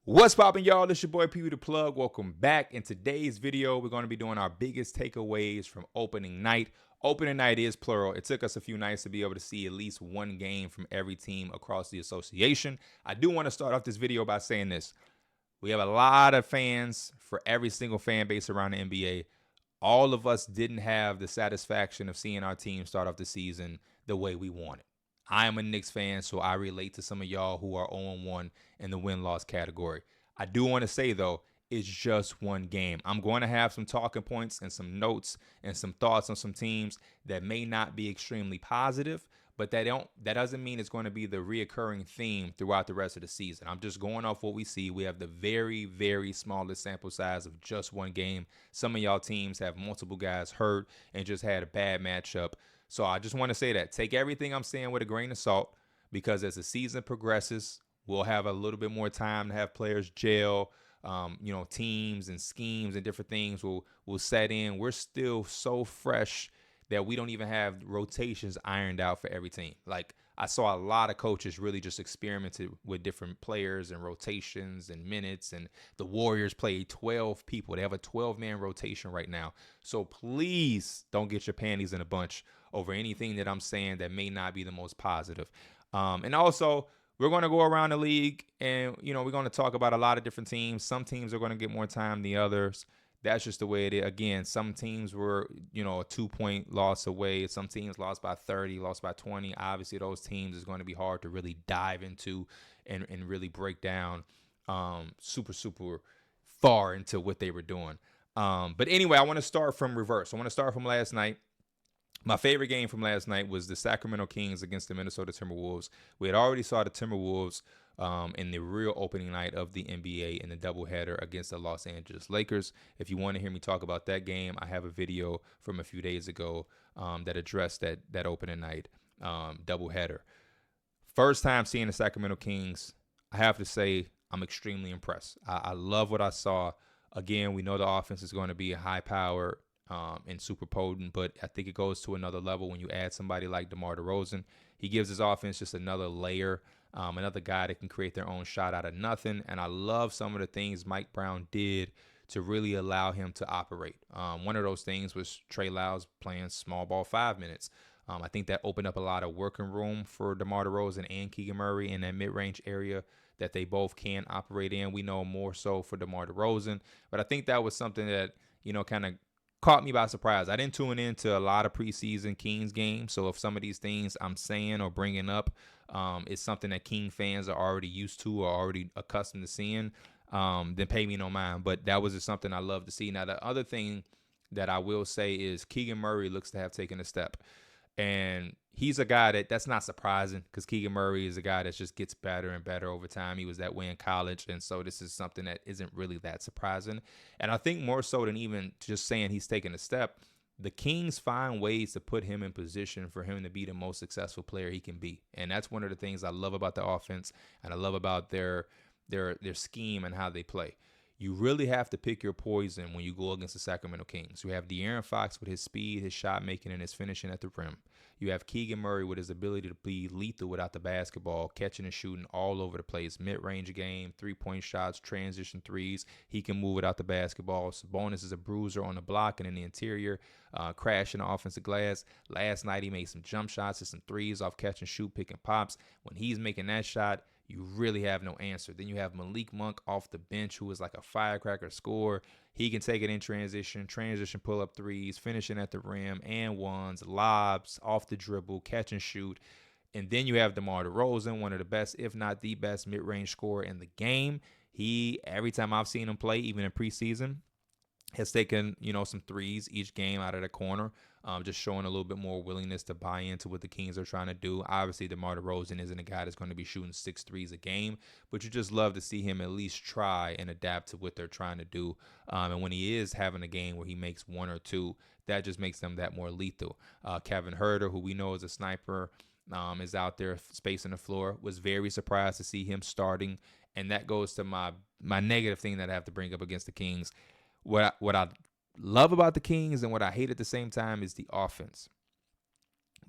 What's poppin', y'all? This your boy Pee Wee the Plug. Welcome back. In today's video, we're going to be doing our biggest takeaways from opening night. Opening night is plural. It took us a few nights to be able to see at least one game from every team across the association. I do want to start off this video by saying this. We have a lot of fans for every single fan base around the NBA. All of us didn't have the satisfaction of seeing our team start off the season the way we wanted. I am a Knicks fan, so I relate to some of y'all who are 0-1 in the win-loss category. I do want to say, though, it's just one game. I'm going to have some talking points and some notes and some thoughts on some teams that may not be extremely positive, but that doesn't mean it's going to be the reoccurring theme throughout the rest of the season. I'm just going off what we see. We have the very, very smallest sample size of just one game. Some of y'all teams have multiple guys hurt and just had a bad matchup. So I just want to say that. Take everything I'm saying with a grain of salt, because as the season progresses, we'll have a little bit more time to have players gel. Teams and schemes and different things will set in. We're still so fresh that we don't even have rotations ironed out for every team. Like, I saw a lot of coaches really just experimented with different players and rotations and minutes. And the Warriors play 12 people. They have a 12-man rotation right now. So please don't get your panties in a bunch over anything that I'm saying that may not be the most positive. And also, we're going to go around the league and, we're going to talk about a lot of different teams. Some teams are going to get more time than the others. That's just the way it is. Again, some teams were, a 2-point loss away. Some teams lost by 30, lost by 20. Obviously, those teams is going to be hard to really dive into and really break down super far into what they were doing. But anyway, I want to start from reverse. I want to start from last night. My favorite game from last night was the Sacramento Kings against the Minnesota Timberwolves. We had already saw the Timberwolves in the real opening night of the NBA in the doubleheader against the Los Angeles Lakers. If you want to hear me talk about that game, I have a video from a few days ago that addressed that opening night doubleheader. First time seeing the Sacramento Kings, I have to say I'm extremely impressed. I love what I saw. Again, we know the offense is going to be high powered and super potent, but I think it goes to another level when you add somebody like DeMar DeRozan. He gives his offense just another layer, another guy that can create their own shot out of nothing. And I love some of the things Mike Brown did to really allow him to operate. One of those things was Trey Lyles playing small ball 5 minutes. I think that opened up a lot of working room for DeMar DeRozan and Keegan Murray in that mid-range area that they both can operate in. We know more so for DeMar DeRozan, but I think that was something that, kind of caught me by surprise. I didn't tune into a lot of preseason Kings games, so if some of these things I'm saying or bringing up is something that King fans are already used to or already accustomed to seeing, then pay me no mind. But that was just something I love to see. Now, the other thing that I will say is Keegan Murray looks to have taken a step. And he's a guy that's not surprising, because Keegan Murray is a guy that just gets better and better over time. He was that way in college, and so this is something that isn't really that surprising. And I think more so than even just saying he's taking a step, the Kings find ways to put him in position for him to be the most successful player he can be. And that's one of the things I love about the offense, and I love about their scheme and how they play. You really have to pick your poison when you go against the Sacramento Kings. You have De'Aaron Fox with his speed, his shot making, and his finishing at the rim. You have Keegan Murray with his ability to be lethal without the basketball, catching and shooting all over the place. Mid-range game, 3-point shots, transition threes. He can move without the basketball. Sabonis is a bruiser on the block and in the interior, crashing the offensive glass. Last night he made some jump shots and some threes off catch and shoot, picking pops. When he's making that shot, you really have no answer. Then you have Malik Monk off the bench, who is like a firecracker scorer. He can take it in transition pull-up threes, finishing at the rim, and ones, lobs, off the dribble, catch and shoot. And then you have DeMar DeRozan, one of the best, if not the best, mid-range scorer in the game. He, every time I've seen him play, even in preseason, has taken, some threes each game out of the corner, just showing a little bit more willingness to buy into what the Kings are trying to do. Obviously, DeMar DeRozan isn't a guy that's going to be shooting 6 threes a game, but you just love to see him at least try and adapt to what they're trying to do. And when he is having a game where he makes 1 or 2, that just makes them that more lethal. Kevin Huerter, who we know is a sniper, is out there spacing the floor. Was very surprised to see him starting, and that goes to my negative thing that I have to bring up against the Kings. What I love about the Kings and what I hate at the same time is the offense.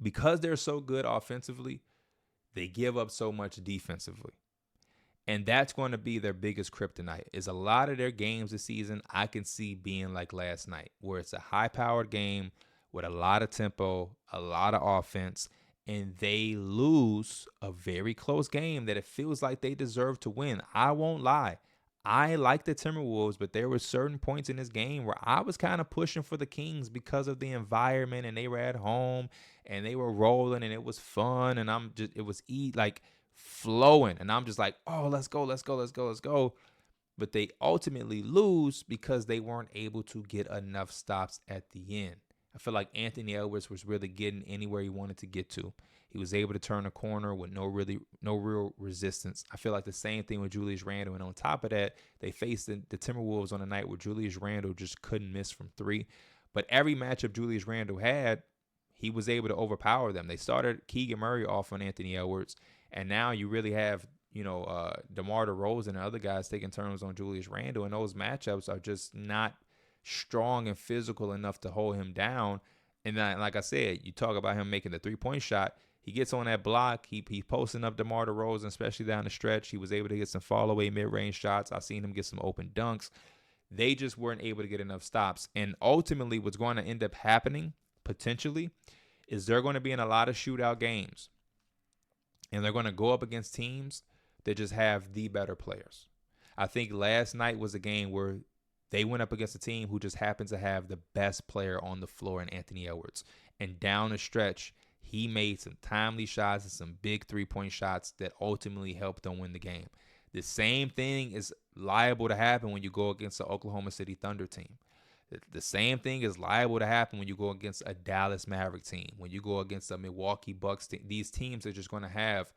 Because they're so good offensively, they give up so much defensively. And that's going to be their biggest kryptonite. Is a lot of their games this season I can see being like last night, where it's a high-powered game with a lot of tempo, a lot of offense, and they lose a very close game that it feels like they deserve to win. I won't lie. I like the Timberwolves, but there were certain points in this game where I was kind of pushing for the Kings because of the environment, and they were at home and they were rolling and it was fun, and it was like flowing, and I'm just like, oh, let's go, let's go, let's go, let's go. But they ultimately lose because they weren't able to get enough stops at the end. I feel like Anthony Edwards was really getting anywhere he wanted to get to. He was able to turn a corner with no real resistance. I feel like the same thing with Julius Randle. And on top of that, they faced the Timberwolves on a night where Julius Randle just couldn't miss from three. But every matchup Julius Randle had, he was able to overpower them. They started Keegan Murray off on Anthony Edwards, and now you really have DeMar DeRozan and other guys taking turns on Julius Randle, and those matchups are just not strong and physical enough to hold him down. And then, like I said, you talk about him making the three-point shot. He gets on that block. He's posting up DeMar DeRozan, especially down the stretch. He was able to get some fall-away mid-range shots. I've seen him get some open dunks. They just weren't able to get enough stops. And ultimately, what's going to end up happening, potentially, is they're going to be in a lot of shootout games. And they're going to go up against teams that just have the better players. I think last night was a game where they went up against a team who just happens to have the best player on the floor in Anthony Edwards. And down the stretch, he made some timely shots and some big three-point shots that ultimately helped them win the game. The same thing is liable to happen when you go against the Oklahoma City Thunder team. The same thing is liable to happen when you go against a Dallas Maverick team, when you go against a Milwaukee Bucks team. These teams are just going to have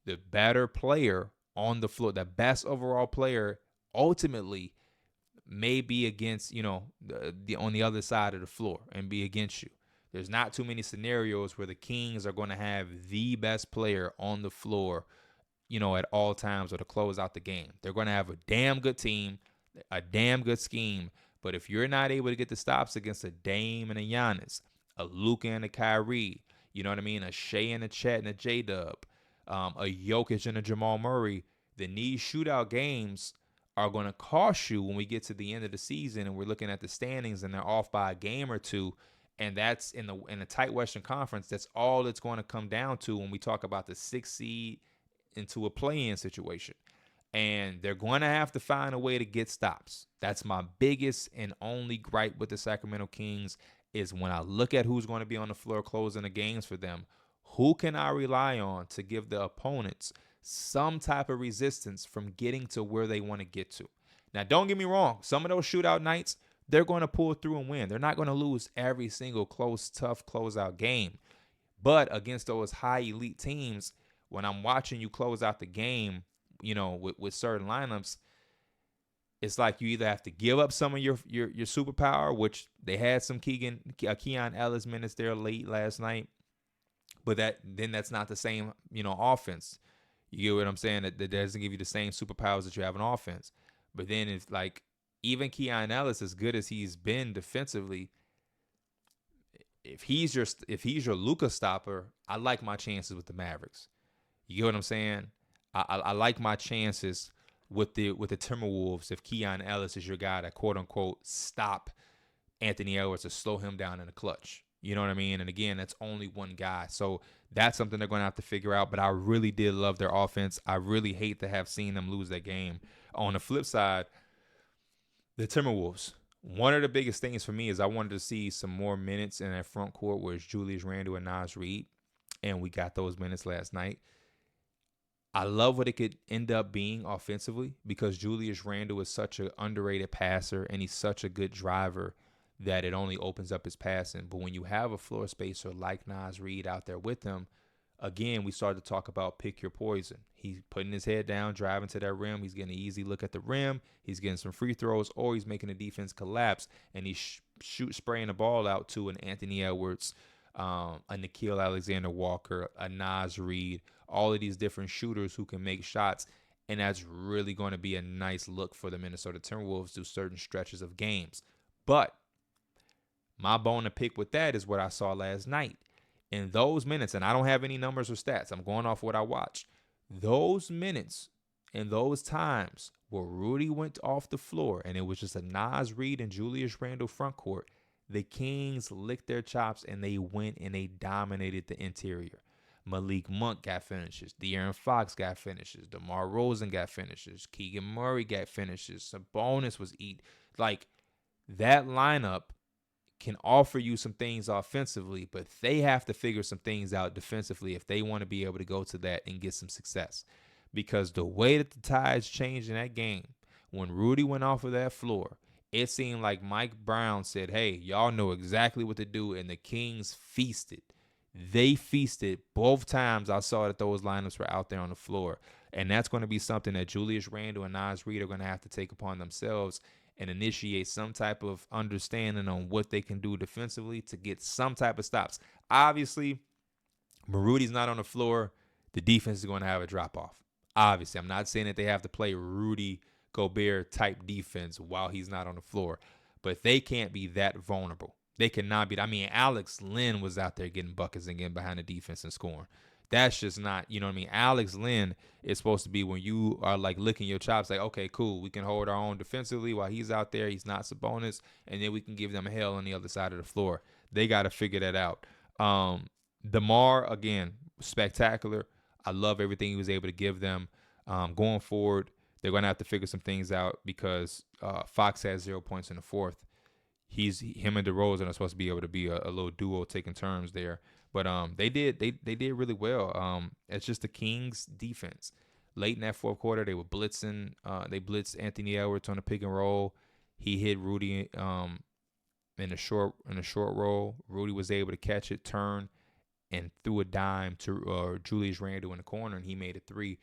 the better player on the floor, the best overall player ultimately may be against, the on the other side of the floor and be against you. There's not too many scenarios where the Kings are going to have the best player on the floor, at all times or to close out the game. They're going to have a damn good team, a damn good scheme. But if you're not able to get the stops against a Dame and a Giannis, a Luka and a Kyrie, you know what I mean, a Shea and a Chet and a J-Dub, a Jokic and a Jamal Murray, then these shootout games are going to cost you when we get to the end of the season and we're looking at the standings and they're off by a game or two. And that's in a tight Western Conference. That's all it's going to come down to when we talk about the 6th seed into a play-in situation. And they're going to have to find a way to get stops. That's my biggest and only gripe with the Sacramento Kings is when I look at who's going to be on the floor closing the games for them, who can I rely on to give the opponents some type of resistance from getting to where they want to get to? Now, don't get me wrong. Some of those shootout nights, they're going to pull through and win. They're not going to lose every single close, tough closeout game. But against those high elite teams, when I'm watching you close out the game, with certain lineups, it's like you either have to give up some of your superpower, which they had some Keon Ellis minutes there late last night, but that's not the same, offense. You get what I'm saying? That doesn't give you the same superpowers that you have in offense. But then it's like even Keon Ellis, as good as he's been defensively, if he's your Luka stopper, I like my chances with the Mavericks. You get what I'm saying? I like my chances with the Timberwolves if Keon Ellis is your guy to quote unquote stop Anthony Edwards to slow him down in the clutch. You know what I mean? And again, that's only one guy. So that's something they're going to have to figure out. But I really did love their offense. I really hate to have seen them lose that game. On the flip side, the Timberwolves. One of the biggest things for me is I wanted to see some more minutes in that front court where it's Julius Randle and Naz Reid. And we got those minutes last night. I love what it could end up being offensively because Julius Randle is such an underrated passer and he's such a good driver that it only opens up his passing. But when you have a floor spacer like Naz Reid out there with him, again, we started to talk about pick your poison. He's putting his head down, driving to that rim. He's getting an easy look at the rim. He's getting some free throws, or he's making the defense collapse, and he's spraying the ball out to an Anthony Edwards, a Nickeil Alexander-Walker, a Naz Reid, all of these different shooters who can make shots. And that's really going to be a nice look for the Minnesota Timberwolves through certain stretches of games. But my bone to pick with that is what I saw last night. In those minutes, and I don't have any numbers or stats, I'm going off what I watched. Those minutes in those times where Rudy went off the floor and it was just a Nas Reed and Julius Randle front court, the Kings licked their chops and they went and they dominated the interior. Malik Monk got finishes. De'Aaron Fox got finishes. DeMar Rosen got finishes. Keegan Murray got finishes. Sabonis was eat. Like, that lineup can offer you some things offensively, but they have to figure some things out defensively if they want to be able to go to that and get some success. Because the way that the tides changed in that game, when Rudy went off of that floor, it seemed like Mike Brown said, hey, y'all know exactly what to do, and the Kings feasted. They feasted both times I saw that those lineups were out there on the floor. And that's going to be something that Julius Randle and Nas Reed are going to have to take upon themselves and initiate some type of understanding on what they can do defensively to get some type of stops. Obviously, when Rudy's not on the floor, the defense is going to have a drop-off. Obviously, I'm not saying that they have to play Rudy Gobert type defense while he's not on the floor, but they can't be that vulnerable. They cannot be. I mean, Alex Len was out there getting buckets and getting behind the defense and scoring. That's just not, you know what I mean? Alex Len is supposed to be when you are like licking your chops, like, okay, cool, we can hold our own defensively while he's out there. He's not Sabonis, and then we can give them hell on the other side of the floor. They got to figure that out. DeMar, again, spectacular. I love everything he was able to give them. Going forward, they're going to have to figure some things out because Fox has 0 points in the fourth. Him and DeRozan are supposed to be able to be a little duo taking turns there. But they did really well. It's just the Kings defense. Late in that fourth quarter, they were blitzing. They blitzed Anthony Edwards on a pick and roll. He hit Rudy in a short roll. Rudy was able to catch it, turn, and threw a dime to Julius Randle in the corner, and he made a three.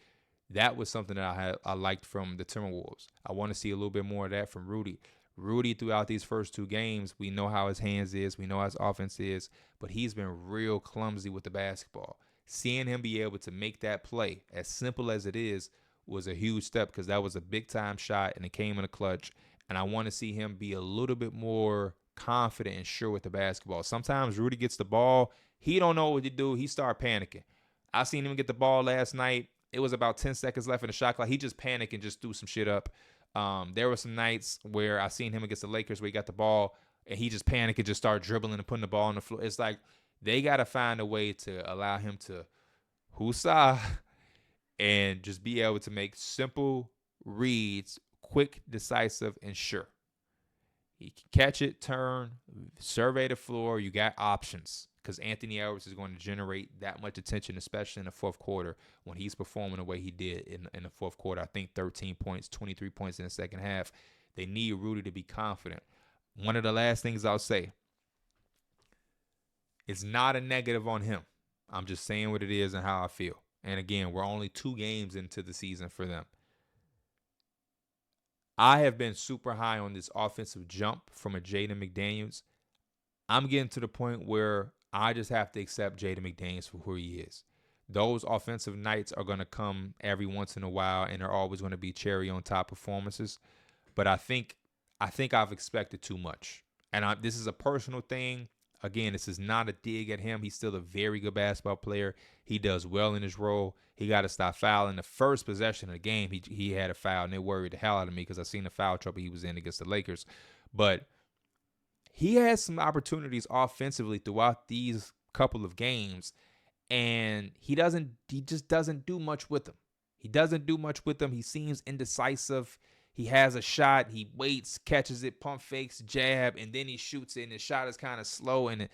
That was something that I liked from the Timberwolves. I want to see a little bit more of that from Rudy. Rudy, throughout these first two games, we know how his hands is. We know how his offense is. But he's been real clumsy with the basketball. Seeing him be able to make that play, as simple as it is, was a huge step because that was a big-time shot, and it came in a clutch. And I want to see him be a little bit more confident and sure with the basketball. Sometimes Rudy gets the ball. He don't know what to do. He start panicking. I seen him get the ball last night. It was about 10 seconds left in the shot clock. He just panicked and just threw some shit up. There were some nights where I seen him against the Lakers where he got the ball and he just panicked and just started dribbling and putting the ball on the floor. It's like they got to find a way to allow him to hoosah and just be able to make simple reads, quick, decisive, and sure. He can catch it, turn, survey the floor. You got options because Anthony Edwards is going to generate that much attention, especially in the fourth quarter when he's performing the way he did in the fourth quarter. I think 13 points, 23 points in the second half. They need Rudy to be confident. One of the last things I'll say, it's not a negative on him. I'm just saying what it is and how I feel. And again, we're only 2 games into the season for them. I have been super high on this offensive jump from a Jaden McDaniels. I'm getting to the point where I just have to accept Jaden McDaniels for who he is. Those offensive nights are going to come every once in a while, and they're always going to be cherry on top performances. But I think I've expected too much. And this is a personal thing. Again, this is not a dig at him. He's still a very good basketball player. He does well in his role. He got to stop fouling. The first possession of the game, he had a foul, and it worried the hell out of me because I seen the foul trouble he was in against the Lakers. But he has some opportunities offensively throughout these couple of games, and he just doesn't do much with them. He seems indecisive. He has a shot. He waits, catches it, pump fakes, jab, and then he shoots it, and his shot is kind of slow. And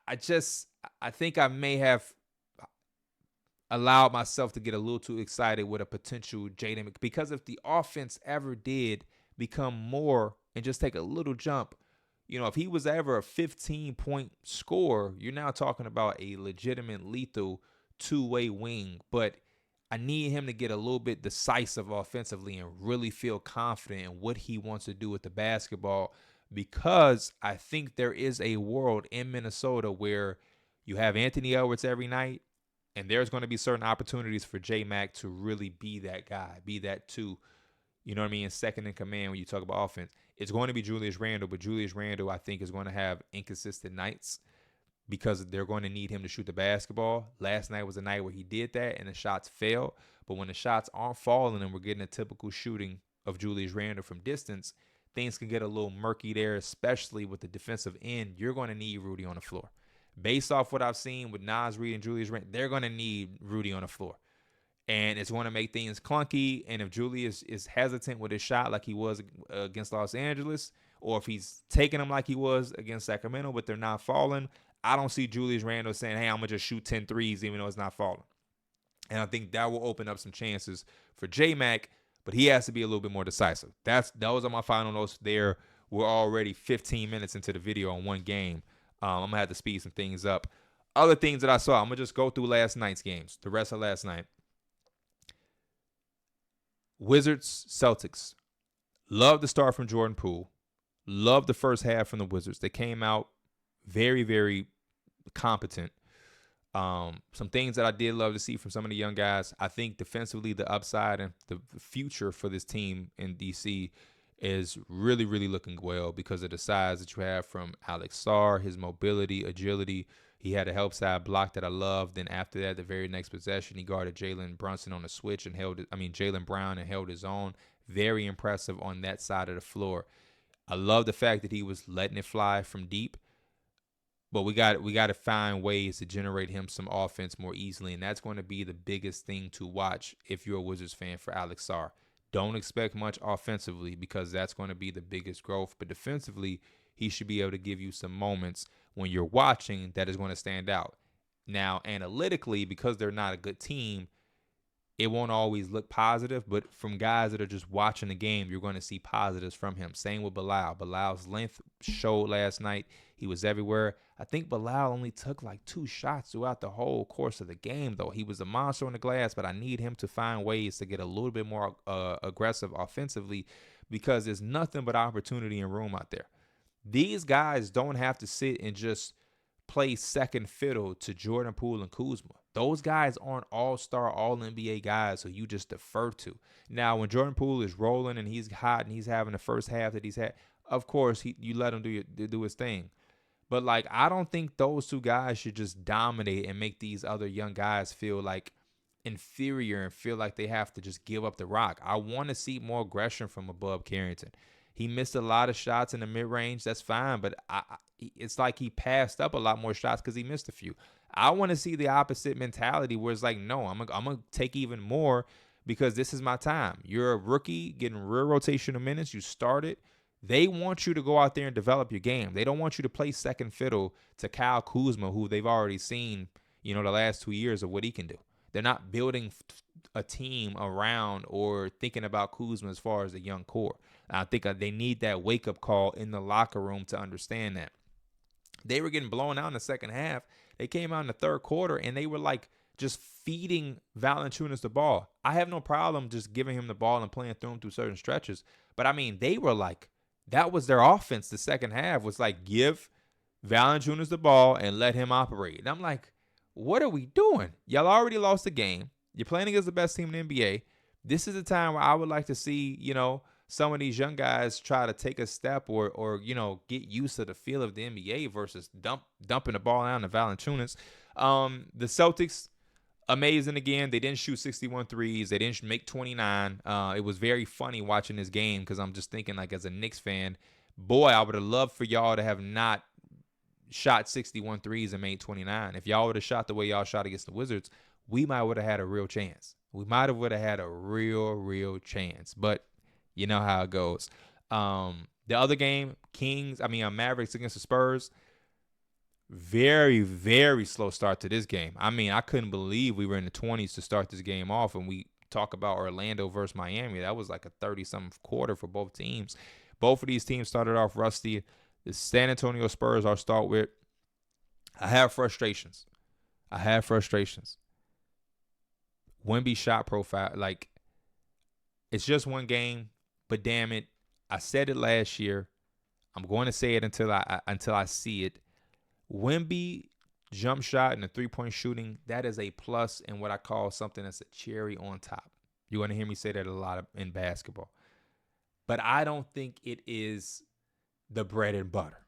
I think I may have allowed myself to get a little too excited with a potential Jaden. Because if the offense ever did become more and just take a little jump, if he was ever a 15-point scorer, you're now talking about a legitimate lethal two-way wing. But I need him to get a little bit decisive offensively and really feel confident in what he wants to do with the basketball, because I think there is a world in Minnesota where you have Anthony Edwards every night, and there's going to be certain opportunities for J-Mac to really be that guy, be that two, second in command when you talk about offense. It's going to be Julius Randle, but Julius Randle, I think, is going to have inconsistent nights. because they're going to need him to shoot the basketball. Last night was a night where he did that and the shots fell. But when the shots aren't falling and we're getting a typical shooting of Julius Randle from distance, things can get a little murky there, especially with the defensive end. You're going to need Rudy on the floor. Based off what I've seen with Naz Reid and Julius Randle, they're going to need Rudy on the floor. And it's going to make things clunky. And if Julius is hesitant with his shot like he was against Los Angeles, or if he's taking them like he was against Sacramento, but they're not falling, I don't see Julius Randle saying, hey, I'm going to just shoot 10 threes even though it's not falling. And I think that will open up some chances for J-Mac, but he has to be a little bit more decisive. Those are my final notes there. We're already 15 minutes into the video on one game. I'm going to have to speed some things up. Other things that I saw, I'm going to just go through last night's games, the rest of last night. Wizards, Celtics. Love the start from Jordan Poole. Love the first half from the Wizards. They came out very, very competent. Some things that I did love to see from some of the young guys. I think defensively, the upside and the future for this team in DC is really, really looking well because of the size that you have from Alex Sarr, his mobility, agility. He had a help side block that I loved. Then after that, the very next possession, he guarded Jalen Brunson on the switch and Jalen Brown and held his own. Very impressive on that side of the floor. I love the fact that he was letting it fly from deep. But we got to find ways to generate him some offense more easily, and that's going to be the biggest thing to watch if you're a Wizards fan for Alex Sarr. Don't expect much offensively because that's going to be the biggest growth. But defensively, he should be able to give you some moments when you're watching that is going to stand out. Now, analytically, because they're not a good team, it won't always look positive, but from guys that are just watching the game, you're going to see positives from him. Same with Bilal. Bilal's length showed last night. He was everywhere. I think Bilal only took like 2 shots throughout the whole course of the game, though. He was a monster on the glass, but I need him to find ways to get a little bit more aggressive offensively because there's nothing but opportunity and room out there. These guys don't have to sit and just play second fiddle to Jordan Poole and Kuzma. Those guys aren't all-star, all-NBA guys who you just defer to. Now, when Jordan Poole is rolling and he's hot and he's having the first half that he's had, of course, you let him do his thing. But, like, I don't think those two guys should just dominate and make these other young guys feel, like, inferior and feel like they have to just give up the rock. I want to see more aggression from above Carrington. He missed a lot of shots in the mid-range. That's fine, but it's like he passed up a lot more shots because he missed a few. I want to see the opposite mentality where it's like, no, I'm going to take even more because this is my time. You're a rookie getting real rotational minutes. You started. They want you to go out there and develop your game. They don't want you to play second fiddle to Kyle Kuzma, who they've already seen, the last 2 years of what he can do. They're not building a team around or thinking about Kuzma as far as a young core. I think they need that wake-up call in the locker room to understand that. They were getting blown out in the second half. They came out in the third quarter, and they were like just feeding Valanciunas the ball. I have no problem just giving him the ball and playing through him through certain stretches. But, I mean, they were like, that was their offense the second half, was like give Valanciunas the ball and let him operate. And I'm like, what are we doing? Y'all already lost the game. You're playing against the best team in the NBA. This is a time where I would like to see, some of these young guys try to take a step or get used to the feel of the NBA versus dumping the ball down to Valanciunas. The Celtics, amazing again. They didn't shoot 61 threes. They didn't make 29. It was very funny watching this game because I'm just thinking, like, as a Knicks fan, boy, I would have loved for y'all to have not shot 61 threes and made 29. If y'all would have shot the way y'all shot against the Wizards, we might would have had a real chance. We might have would have had a real chance. But you know how it goes. The other game, Mavericks against the Spurs. Very, very slow start to this game. I mean, I couldn't believe we were in the 20s to start this game off. And we talk about Orlando versus Miami. That was like a 30-something quarter for both teams. Both of these teams started off rusty. The San Antonio Spurs I'll start with. I have frustrations. Wemby shot profile, like, it's just one game, but damn it, I said it last year. I'm going to say it until I see it. Wemby jump shot and the three-point shooting, that is a plus and what I call something that's a cherry on top. You're going to hear me say that a lot in basketball. But I don't think it is the bread and butter.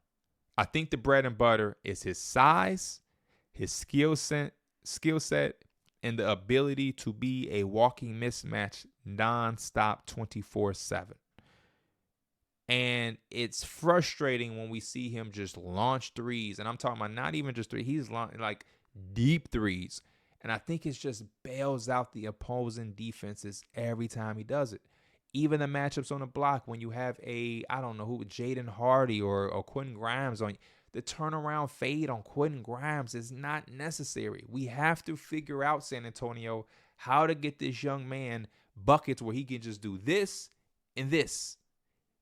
I think the bread and butter is his size, his skill set, and the ability to be a walking mismatch nonstop 24/7. And it's frustrating when we see him just launch threes. And I'm talking about not even just three. He's like deep threes. And I think it just bails out the opposing defenses every time he does it. Even the matchups on the block when you have I don't know who, Jaden Hardy or Quentin Grimes on you. The turnaround fade on Quentin Grimes is not necessary. We have to figure out, San Antonio, how to get this young man buckets where he can just do this and this.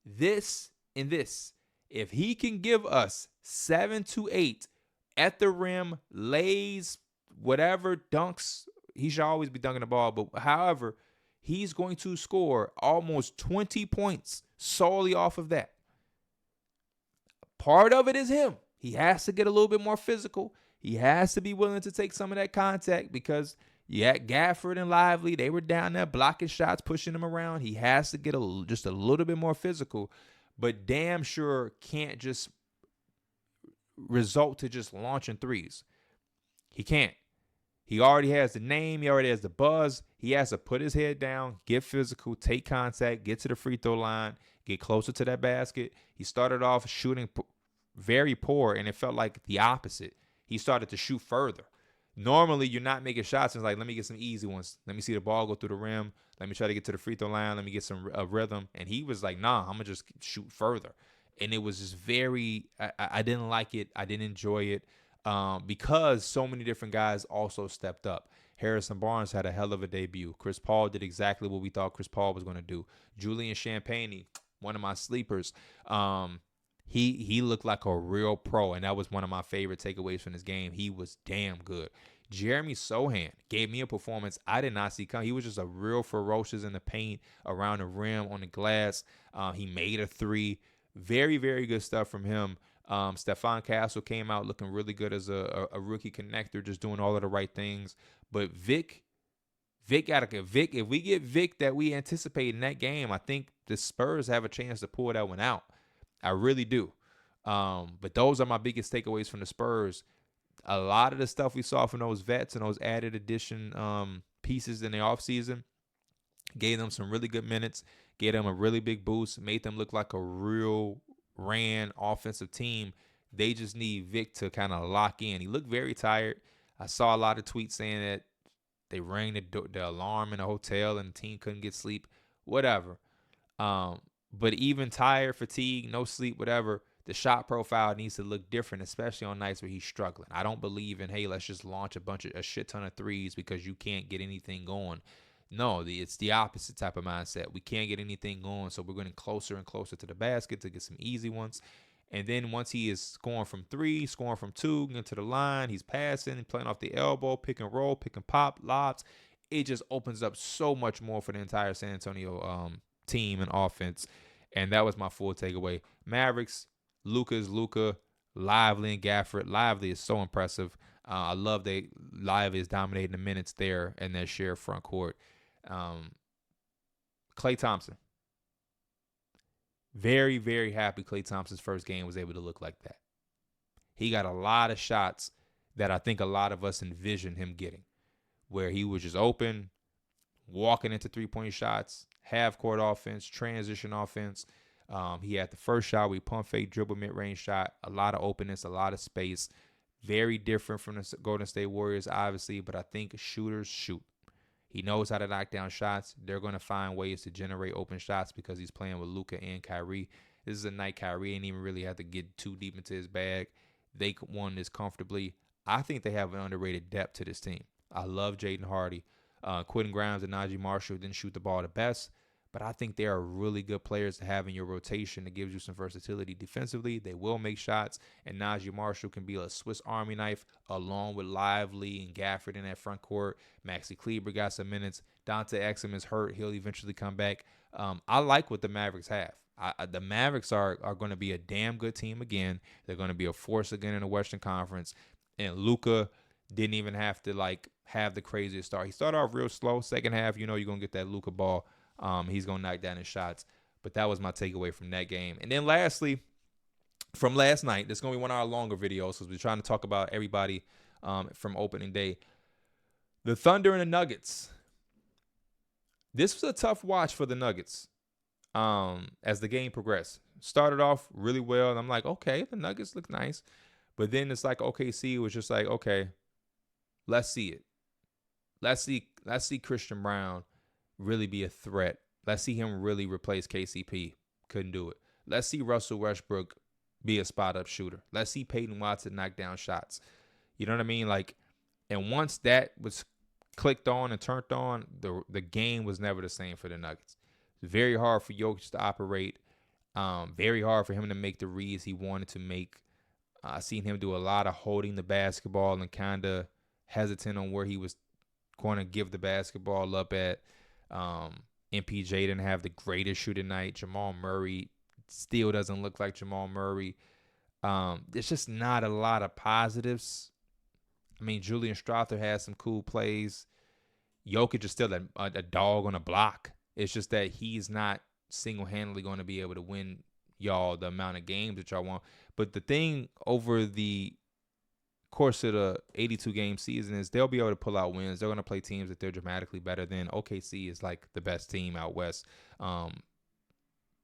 This and this. If he can give us 7 to 8 at the rim, lays, whatever, dunks, he should always be dunking the ball. But however, he's going to score almost 20 points solely off of that. Part of it is him. He has to get a little bit more physical. He has to be willing to take some of that contact because Gafford and Lively, they were down there blocking shots, pushing him around. He has to get just a little bit more physical, but damn sure can't just result to just launching threes. He can't. He already has the name. He already has the buzz. He has to put his head down, get physical, take contact, get to the free throw line, get closer to that basket. He started off shooting very poor, and it felt like the opposite. He started to shoot further. Normally, you're not making shots. It's like, let me get some easy ones. Let me see the ball go through the rim. Let me try to get to the free throw line. Let me get some rhythm. And he was like, nah, I'm going to just shoot further. And it was just I didn't like it. I didn't enjoy it because so many different guys also stepped up. Harrison Barnes had a hell of a debut. Chris Paul did exactly what we thought Chris Paul was going to do. Julian Champagnie, one of my sleepers, He looked like a real pro, and that was one of my favorite takeaways from this game. He was damn good. Jeremy Sohan gave me a performance I did not see coming. He was just a real ferocious in the paint, around the rim, on the glass. He made a three. Very, very good stuff from him. Stephon Castle came out looking really good as a rookie connector, just doing all of the right things. But Vic, if we get Vic that we anticipate in that game, I think the Spurs have a chance to pull that one out. I really do. But those are my biggest takeaways from the Spurs. A lot of the stuff we saw from those vets and those added addition pieces in the offseason gave them some really good minutes, gave them a really big boost, made them look like a real ran offensive team. They just need Vic to kind of lock in. He looked very tired. I saw a lot of tweets saying that they rang the alarm in the hotel and the team couldn't get sleep, whatever. But even tired, fatigue, no sleep, whatever, the shot profile needs to look different, especially on nights where he's struggling. I don't believe in, hey, let's just launch a shit ton of threes because you can't get anything going. No, it's the opposite type of mindset. We can't get anything going, so we're getting closer and closer to the basket to get some easy ones. And then once he is scoring from three, scoring from two, getting to the line, he's passing, playing off the elbow, pick and roll, pick and pop, lobs. It just opens up so much more for the entire San Antonio team and offense. And that was my full takeaway. Mavericks, Luka, Lively, and Gafford. Lively is so impressive. I love that Lively is dominating the minutes there in that shared front court. Klay Thompson. Very, very happy Klay Thompson's first game was able to look like that. He got a lot of shots that I think a lot of us envisioned him getting, where he was just open, walking into three-point shots, half-court offense, transition offense. He had the first shot where he pump fake, dribble, mid-range shot, a lot of openness, a lot of space. Very different from the Golden State Warriors, obviously, but I think shooters shoot. He knows how to knock down shots. They're going to find ways to generate open shots because he's playing with Luka and Kyrie. This is a night Kyrie ain't even really have to get too deep into his bag. They won this comfortably. I think they have an underrated depth to this team. I love Jaden Hardy. Quentin Grimes and Najee Marshall didn't shoot the ball the best, but I think they are really good players to have in your rotation that gives you some versatility defensively. They will make shots, and Najee Marshall can be a Swiss Army knife along with Lively and Gafford in that front court. Maxi Kleber got some minutes. Dante Exum is hurt. He'll eventually come back. I like what the Mavericks have. The Mavericks are going to be a damn good team again. They're going to be a force again in the Western Conference. And Luka didn't even have to have the craziest start. He started off real slow. Second half, you're going to get that Luka ball. He's going to knock down his shots. But that was my takeaway from that game. And then lastly, from last night. This is going to be one of our longer videos because we're trying to talk about everybody from opening day. The Thunder and the Nuggets. This was a tough watch for the Nuggets as the game progressed. Started off really well, and I'm like, okay, the Nuggets look nice. But then it's like OKC was just like, okay, let's see it. Let's see Christian Brown really be a threat. Let's see him really replace KCP. Couldn't do it. Let's see Russell Westbrook be a spot-up shooter. Let's see Peyton Watson knock down shots. You know what I mean? Like, and once that was clicked on and turned on, the game was never the same for the Nuggets. It's very hard for Jokic to operate. Very hard for him to make the reads he wanted to make. I seen him do a lot of holding the basketball and kind of hesitant on where he was going to give the basketball up at. MPJ didn't have the greatest shooting night. Jamal Murray still doesn't look like Jamal Murray. There's just not a lot of positives. I mean, Julian Strawther has some cool plays. Jokic is still a dog on a block. It's just that he's not single-handedly going to be able to win y'all the amount of games that y'all want. But the thing over the course of the 82-game season is they'll be able to pull out wins. They're going to play teams that they're dramatically better than. OKC is like the best team out west,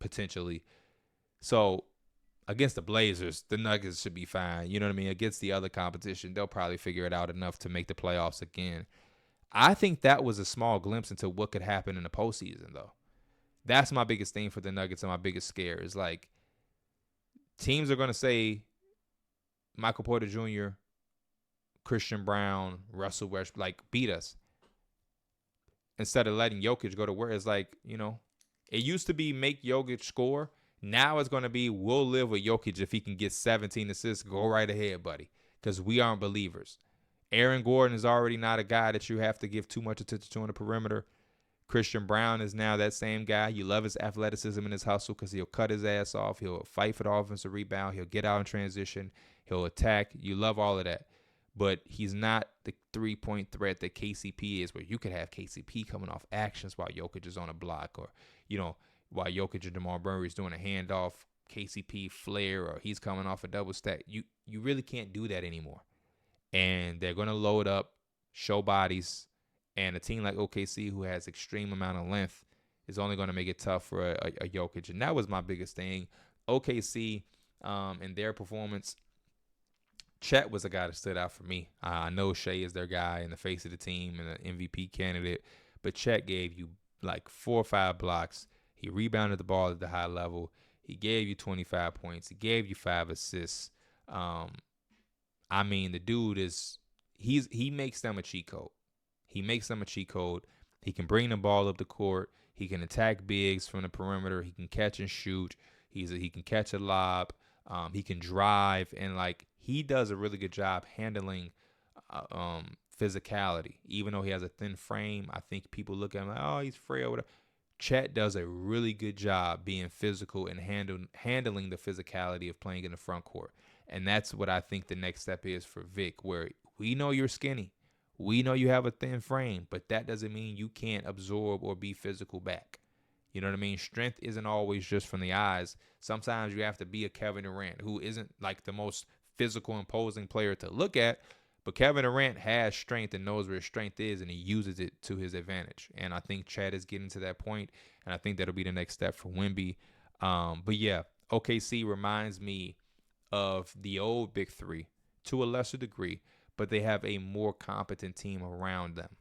potentially. So against the Blazers, the Nuggets should be fine. You know what I mean? Against the other competition, they'll probably figure it out enough to make the playoffs again. I think that was a small glimpse into what could happen in the postseason, though. That's my biggest thing for the Nuggets and my biggest scare is like teams are going to say Michael Porter Jr., Christian Brown, Russell Westbrook, like beat us. Instead of letting Jokic go to work, it's like, you know, it used to be make Jokic score. Now it's going to be we'll live with Jokic if he can get 17 assists. Go right ahead, buddy, because we aren't believers. Aaron Gordon is already not a guy that you have to give too much attention to on the perimeter. Christian Brown is now that same guy. You love his athleticism and his hustle because he'll cut his ass off. He'll fight for the offensive rebound. He'll get out in transition. He'll attack. You love all of that. But he's not the three-point threat that KCP is, where you could have KCP coming off actions while Jokic is on a block, or, you know, while Jokic and Jamal Murray is doing a handoff, KCP flare, or he's coming off a double stack. You really can't do that anymore. And they're going to load up, show bodies, and a team like OKC, who has extreme amount of length, is only going to make it tough for a Jokic. And that was my biggest thing. OKC, in their performance, Chet was a guy that stood out for me. I know Shea is their guy in the face of the team and an MVP candidate, but Chet gave you like 4 or 5 blocks. He rebounded the ball at the high level. He gave you 25 points. He gave you 5 assists. I mean, the dude he makes them a cheat code. He makes them a cheat code. He can bring the ball up the court. He can attack bigs from the perimeter. He can catch and shoot. He can catch a lob. He can drive, and like he does a really good job handling physicality. Even though he has a thin frame, I think people look at him like, oh, he's frail. Whatever. Chet does a really good job being physical and handling the physicality of playing in the front court. And that's what I think the next step is for Vic, where we know you're skinny. We know you have a thin frame, but that doesn't mean you can't absorb or be physical back. You know what I mean? Strength isn't always just from the eyes. Sometimes you have to be a Kevin Durant, who isn't like the most physical, imposing player to look at, but Kevin Durant has strength and knows where his strength is, and he uses it to his advantage. And I think Chad is getting to that point, and I think that'll be the next step for Wemby. But yeah, OKC reminds me of the old Big Three to a lesser degree, but they have a more competent team around them.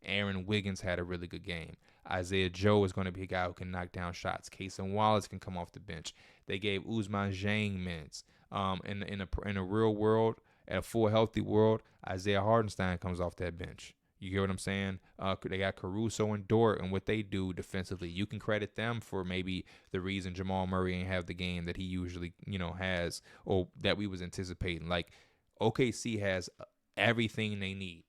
Aaron Wiggins had a really good game. Isaiah Joe is going to be a guy who can knock down shots. Cason Wallace can come off the bench. They gave Ousmane Dieng minutes. In a real world, at a full healthy world, Isaiah Hartenstein comes off that bench. You get what I'm saying? They got Caruso and Dort, and what they do defensively. You can credit them for maybe the reason Jamal Murray ain't have the game that he usually, has, or that we was anticipating. Like, OKC has everything they need.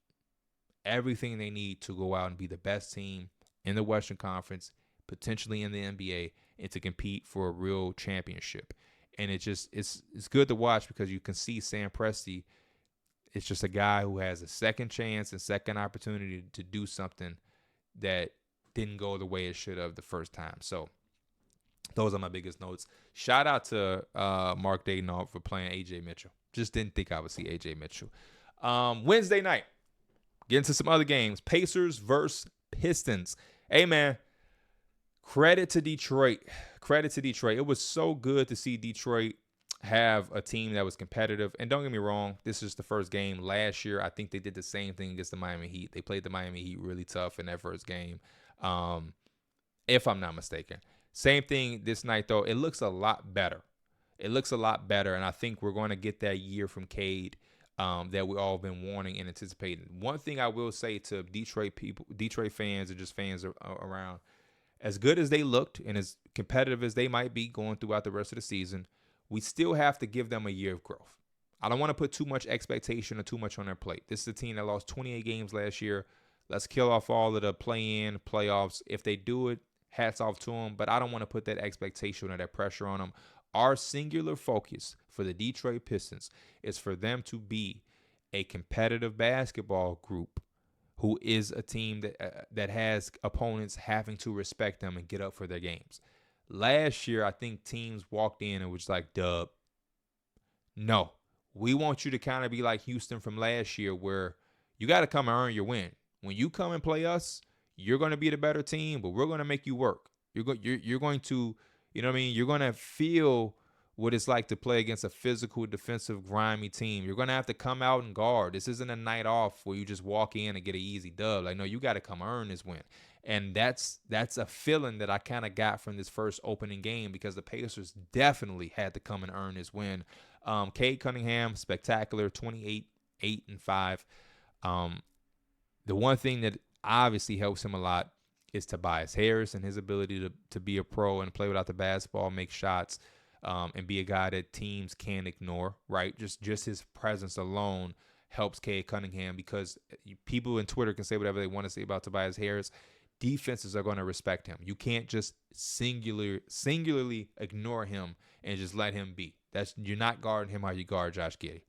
Everything they need to go out and be the best team in the Western Conference, potentially in the NBA, and to compete for a real championship. And it's good to watch because you can see Sam Presti. It's just a guy who has a second chance and second opportunity to do something that didn't go the way it should have the first time. So Those are my biggest notes. Shout out to Mark Dayton for playing AJ Mitchell. Just didn't think I would see AJ Mitchell. Wednesday night, get into some other games. Pacers versus Pistons. Hey, man, credit to Detroit. Credit to Detroit. It was so good to see Detroit have a team that was competitive. And don't get me wrong, this is the first game. Last year, I think they did the same thing against the Miami Heat. They played the Miami Heat really tough in that first game, if I'm not mistaken. Same thing this night, though. It looks a lot better. It looks a lot better, and I think we're going to get that year from Cade that we all been wanting and anticipating. One thing I will say to Detroit people, Detroit fans, or just fans around, as good as they looked and as competitive as they might be going throughout the rest of the season, we still have to give them a year of growth. I don't want to put too much expectation or too much on their plate. This is a team that lost 28 games last year. Let's kill off all of the play-in, playoffs. If they do it, hats off to them, but I don't want to put that expectation or that pressure on them. Our singular focus for the Detroit Pistons is for them to be a competitive basketball group who is a team that has opponents having to respect them and get up for their games. Last year, I think teams walked in and was like, dub. No, we want you to kind of be like Houston from last year, where you got to come and earn your win. When you come and play us, you're going to be the better team, but we're going to make you work. You're going to, you know what I mean? You're going to feel what it's like to play against a physical, defensive, grimy team. You're going to have to come out and guard. This isn't a night off where you just walk in and get an easy dub. Like, no, you got to come earn this win. And that's a feeling that I kind of got from this first opening game, because the Pacers definitely had to come and earn this win. Cade Cunningham, spectacular, 28, 8, and 5. The one thing that obviously helps him a lot is Tobias Harris and his ability to be a pro and play without the basketball, make shots, and be a guy that teams can't ignore, right? Just his presence alone helps Cade Cunningham, because people in Twitter can say whatever they want to say about Tobias Harris. Defenses are going to respect him. You can't just singularly ignore him and just let him be. You're not guarding him how you guard Josh Giddey.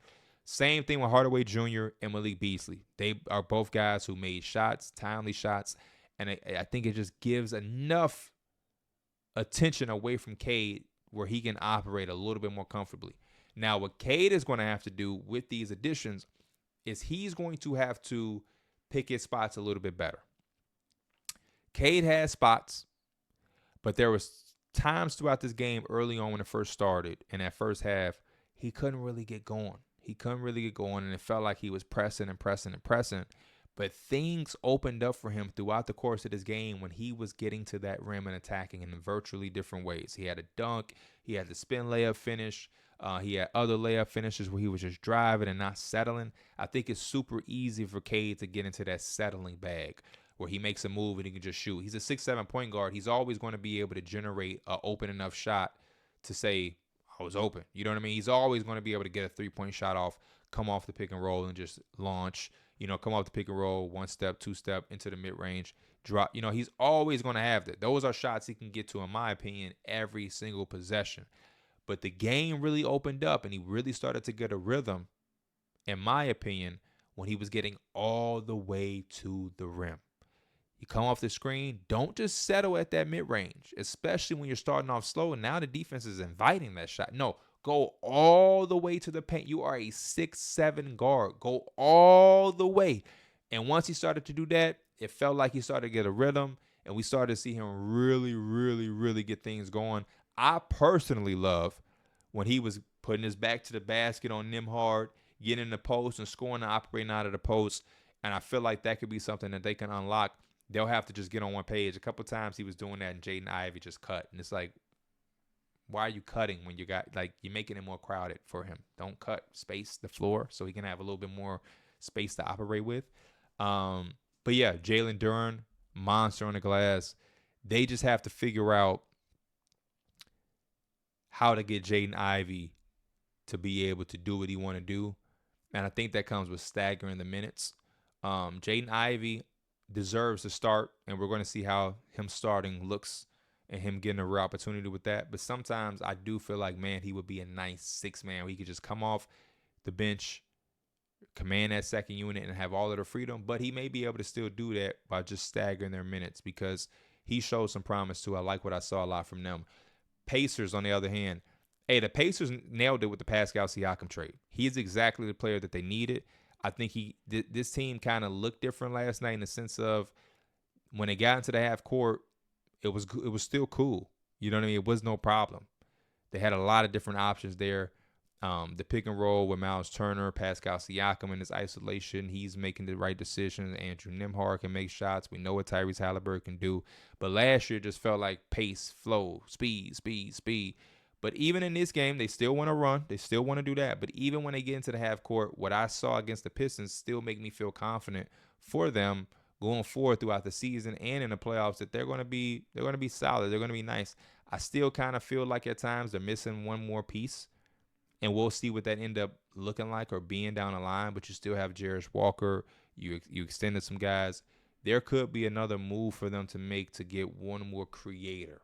Same thing with Hardaway Jr. and Malik Beasley. They are both guys who made shots, timely shots, and I think it just gives enough attention away from Cade where he can operate a little bit more comfortably. Now, what Cade is going to have to do with these additions is he's going to have to pick his spots a little bit better. Cade has spots, but there was times throughout this game early on when it first started, in that first half, he couldn't really get going. And it felt like he was pressing. But things opened up for him throughout the course of this game when he was getting to that rim and attacking in virtually different ways. He had a dunk. He had the spin layup finish. He had other layup finishes where he was just driving and not settling. I think it's super easy for Cade to get into that settling bag where he makes a move and he can just shoot. He's a 6'7" point guard. He's always going to be able to generate an open enough shot to say, I was open. You know what I mean? He's always going to be able to get a three-point shot off, come off the pick and roll and just launch. Come off the pick and roll, one step, two step into the mid-range, drop. He's always going to have that. Those are shots he can get to, in my opinion, every single possession. But the game really opened up and he really started to get a rhythm, in my opinion, when he was getting all the way to the rim. You come off the screen, don't just settle at that mid-range, especially when you're starting off slow. And now the defense is inviting that shot. No, go all the way to the paint. You are a 6'7" guard. Go all the way. And once he started to do that, it felt like he started to get a rhythm, and we started to see him really, really, really get things going. I personally love when he was putting his back to the basket on Nembhard, getting in the post and scoring and operating out of the post. And I feel like that could be something that they can unlock. They'll have to just get on one page. A couple times he was doing that, and Jaden Ivey just cut. And it's like, why are you cutting when you're making it more crowded for him? Don't cut. Space the floor so he can have a little bit more space to operate with. But yeah, Jalen Duren, monster on the glass. They just have to figure out how to get Jaden Ivey to be able to do what he want to do. And I think that comes with staggering the minutes. Jaden Ivey deserves to start, and we're going to see how him starting looks and him getting a real opportunity with that. But sometimes I do feel like, man, he would be a nice six-man where he could just come off the bench, command that second unit, and have all of the freedom. But he may be able to still do that by just staggering their minutes, because he showed some promise too. I like what I saw a lot from them. Pacers, on the other hand, hey, the Pacers nailed it with the Pascal Siakam trade. He's exactly the player that they needed. I think this team kind of looked different last night in the sense of when they got into the half court, it was still cool. You know what I mean? It was no problem. They had a lot of different options there. The pick and roll with Miles Turner, Pascal Siakam in his isolation, he's making the right decisions. Andrew Nembhard can make shots. We know what Tyrese Halliburton can do. But last year just felt like pace, flow, speed. But even in this game, they still want to run. They still want to do that. But even when they get into the half court, what I saw against the Pistons still make me feel confident for them going forward throughout the season and in the playoffs that they're going to be solid. They're going to be nice. I still kind of feel like at times they're missing one more piece. And we'll see what that end up looking like or being down the line. But you still have Jarris Walker. You extended some guys. There could be another move for them to make to get one more creator,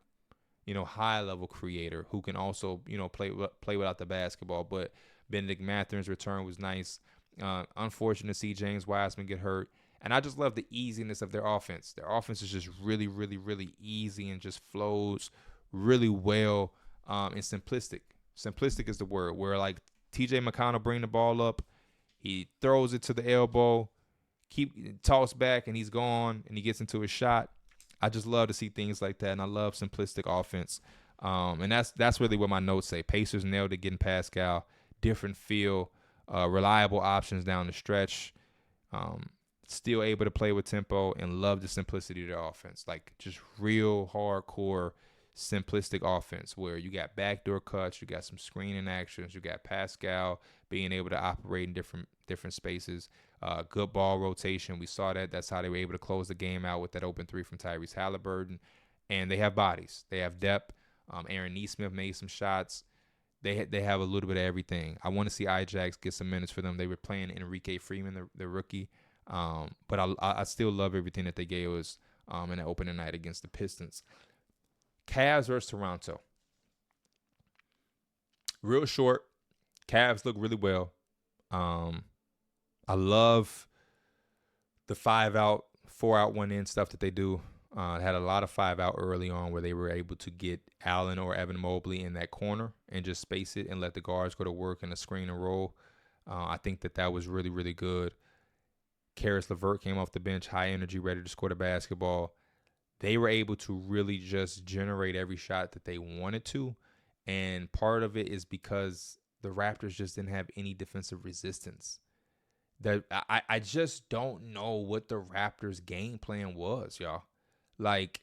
high-level creator who can also, play without the basketball. But Benedict Matherin's return was nice. Unfortunate to see James Wiseman get hurt. And I just love the easiness of their offense. Their offense is just really, really, really easy and just flows really well and simplistic. Simplistic is the word, where like TJ McConnell bring the ball up, he throws it to the elbow, toss back, and he's gone, and he gets into a shot. I just love to see things like that, and I love simplistic offense. And that's really what my notes say. Pacers nailed it getting Pascal, different feel, reliable options down the stretch, still able to play with tempo, and love the simplicity of their offense. Like just real hardcore simplistic offense where you got backdoor cuts, you got some screening actions, you got Pascal being able to operate in different spaces, good ball rotation. We saw that. That's how they were able to close the game out with that open three from Tyrese Halliburton. And they have bodies. They have depth. Aaron Nesmith made some shots. They have a little bit of everything. I want to see Ijax get some minutes for them. They were playing Enrique Freeman, the rookie. But I still love everything that they gave us in the opening night against the Pistons. Cavs versus Toronto. Real short. Cavs look really well. I love the 5-out, 4-out, 1-in stuff that they do. Had a lot of 5-out early on where they were able to get Allen or Evan Mobley in that corner and just space it and let the guards go to work in the screen and roll. I think that was really, really good. Karis LeVert came off the bench, high energy, ready to score the basketball. They were able to really just generate every shot that they wanted to. And part of it is because the Raptors just didn't have any defensive resistance. I just don't know what the Raptors' game plan was, y'all. Like,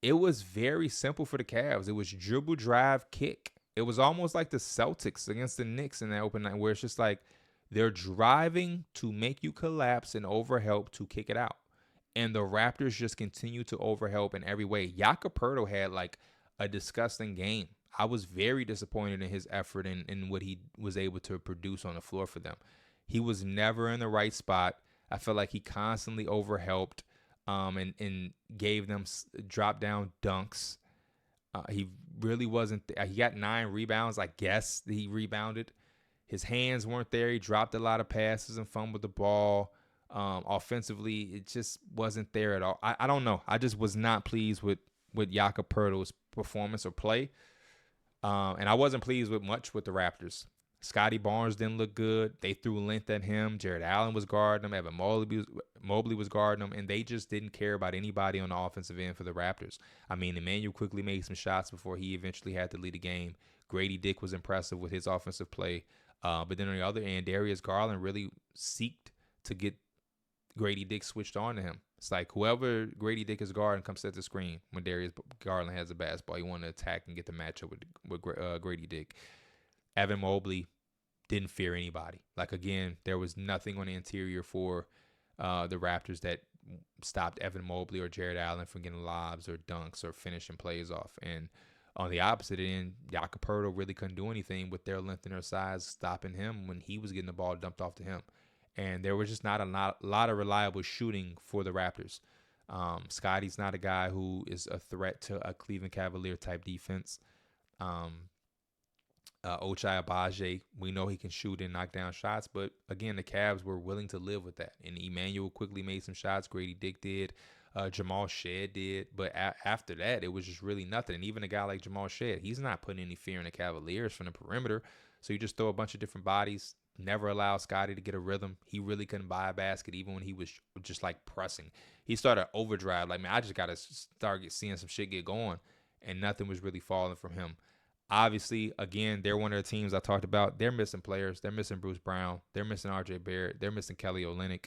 it was very simple for the Cavs. It was dribble, drive, kick. It was almost like the Celtics against the Knicks in that open night where it's just like they're driving to make you collapse and overhelp to kick it out. And the Raptors just continue to overhelp in every way. Jakob Poeltl had like a disgusting game. I was very disappointed in his effort and in what he was able to produce on the floor for them. He was never in the right spot. I felt like he constantly overhelped and gave them drop-down dunks. He really wasn't he got 9 rebounds. I guess he rebounded. His hands weren't there. He dropped a lot of passes and fumbled the ball. Offensively, it just wasn't there at all. I don't know. I just was not pleased with Jakob Poeltl's performance or play. And I wasn't pleased with the Raptors. Scotty Barnes didn't look good. They threw length at him. Jared Allen was guarding him. Evan Mobley was guarding him. And they just didn't care about anybody on the offensive end for the Raptors. I mean, Emmanuel quickly made some shots before he eventually had to lead the game. Grady Dick was impressive with his offensive play. But then on the other end, Darius Garland really seeked to get Grady Dick switched on to him. It's like whoever Grady Dick is guarding comes set the screen when Darius Garland has the basketball. He wanted to attack and get the matchup with Grady Dick. Evan Mobley didn't fear anybody. Like, again, there was nothing on the interior for the Raptors that stopped Evan Mobley or Jared Allen from getting lobs or dunks or finishing plays off. And on the opposite end, Jakob Poeltl really couldn't do anything with their length and their size stopping him when he was getting the ball dumped off to him. And there was just not a lot of reliable shooting for the Raptors. Scotty's not a guy who is a threat to a Cleveland Cavalier type defense. Ochai Agbaji, we know he can shoot and knock down shots, but again, the Cavs were willing to live with that. And Emmanuel quickly made some shots. Grady Dick did. Jamal Shead did. But after that, it was just really nothing. And even a guy like Jamal Shead, he's not putting any fear in the Cavaliers from the perimeter. So you just throw a bunch of different bodies, never allow Scotty to get a rhythm. He really couldn't buy a basket even when he was just like pressing. He started overdrive. Like, man, I just got to start seeing some shit get going. And nothing was really falling from him. Obviously, again, they're one of the teams I talked about. They're missing players. They're missing Bruce Brown. They're missing R.J. Barrett. They're missing Kelly Olynyk.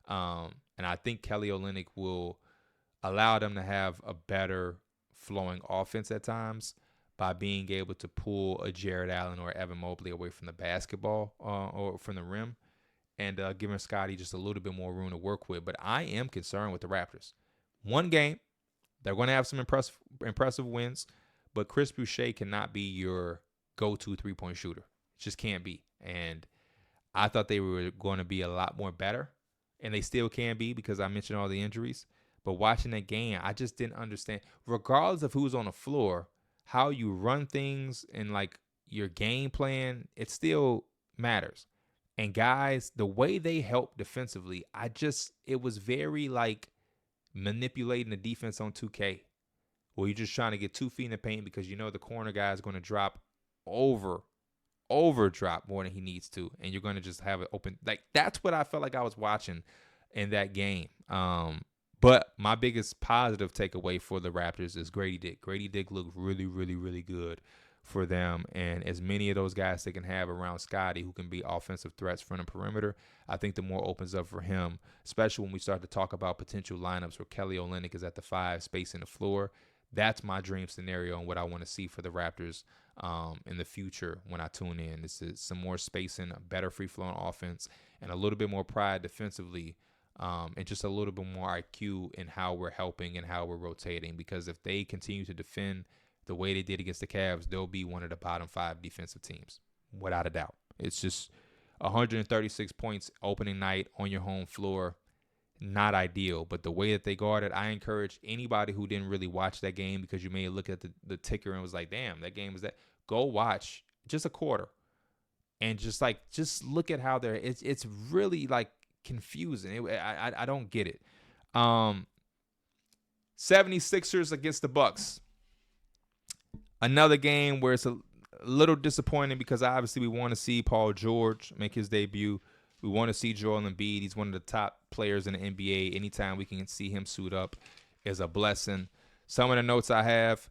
And I think Kelly Olynyk will allow them to have a better flowing offense at times by being able to pull a Jared Allen or Evan Mobley away from the basketball or from the rim and giving Scotty just a little bit more room to work with. But I am concerned with the Raptors. One game, they're going to have some impressive wins. But Chris Boucher cannot be your go-to three-point shooter. It just can't be. And I thought they were going to be a lot more better. And they still can be because I mentioned all the injuries. But watching that game, I just didn't understand. Regardless of who's on the floor, how you run things and like your game plan, it still matters. And guys, the way they help defensively, it was very like manipulating the defense on 2K. Well, you're just trying to get 2 feet in the paint because you know the corner guy is going to drop over drop more than he needs to. And you're going to just have it open. Like, that's what I felt like I was watching in that game. But my biggest positive takeaway for the Raptors is Grady Dick. Grady Dick looked really, really, really good for them. And as many of those guys they can have around Scotty who can be offensive threats from the perimeter, I think the more opens up for him, especially when we start to talk about potential lineups where Kelly Olynyk is at the 5, spacing the floor. That's my dream scenario and what I want to see for the Raptors in the future when I tune in. This is some more spacing, a better free-flowing offense, and a little bit more pride defensively, and just a little bit more IQ in how we're helping and how we're rotating. Because if they continue to defend the way they did against the Cavs, they'll be one of the bottom 5 defensive teams, without a doubt. It's just 136 points opening night on your home floor. Not ideal, but the way that they guarded, I encourage anybody who didn't really watch that game because you may look at the ticker and was like, damn, that game was that. Go watch just a quarter and just look at how it's really like confusing. I don't get it. 76ers against the Bucks. Another game where it's a little disappointing because obviously we want to see Paul George make his debut. We want to see Joel Embiid. He's one of the top players in the NBA. Anytime we can see him suit up is a blessing. Some of the notes I have,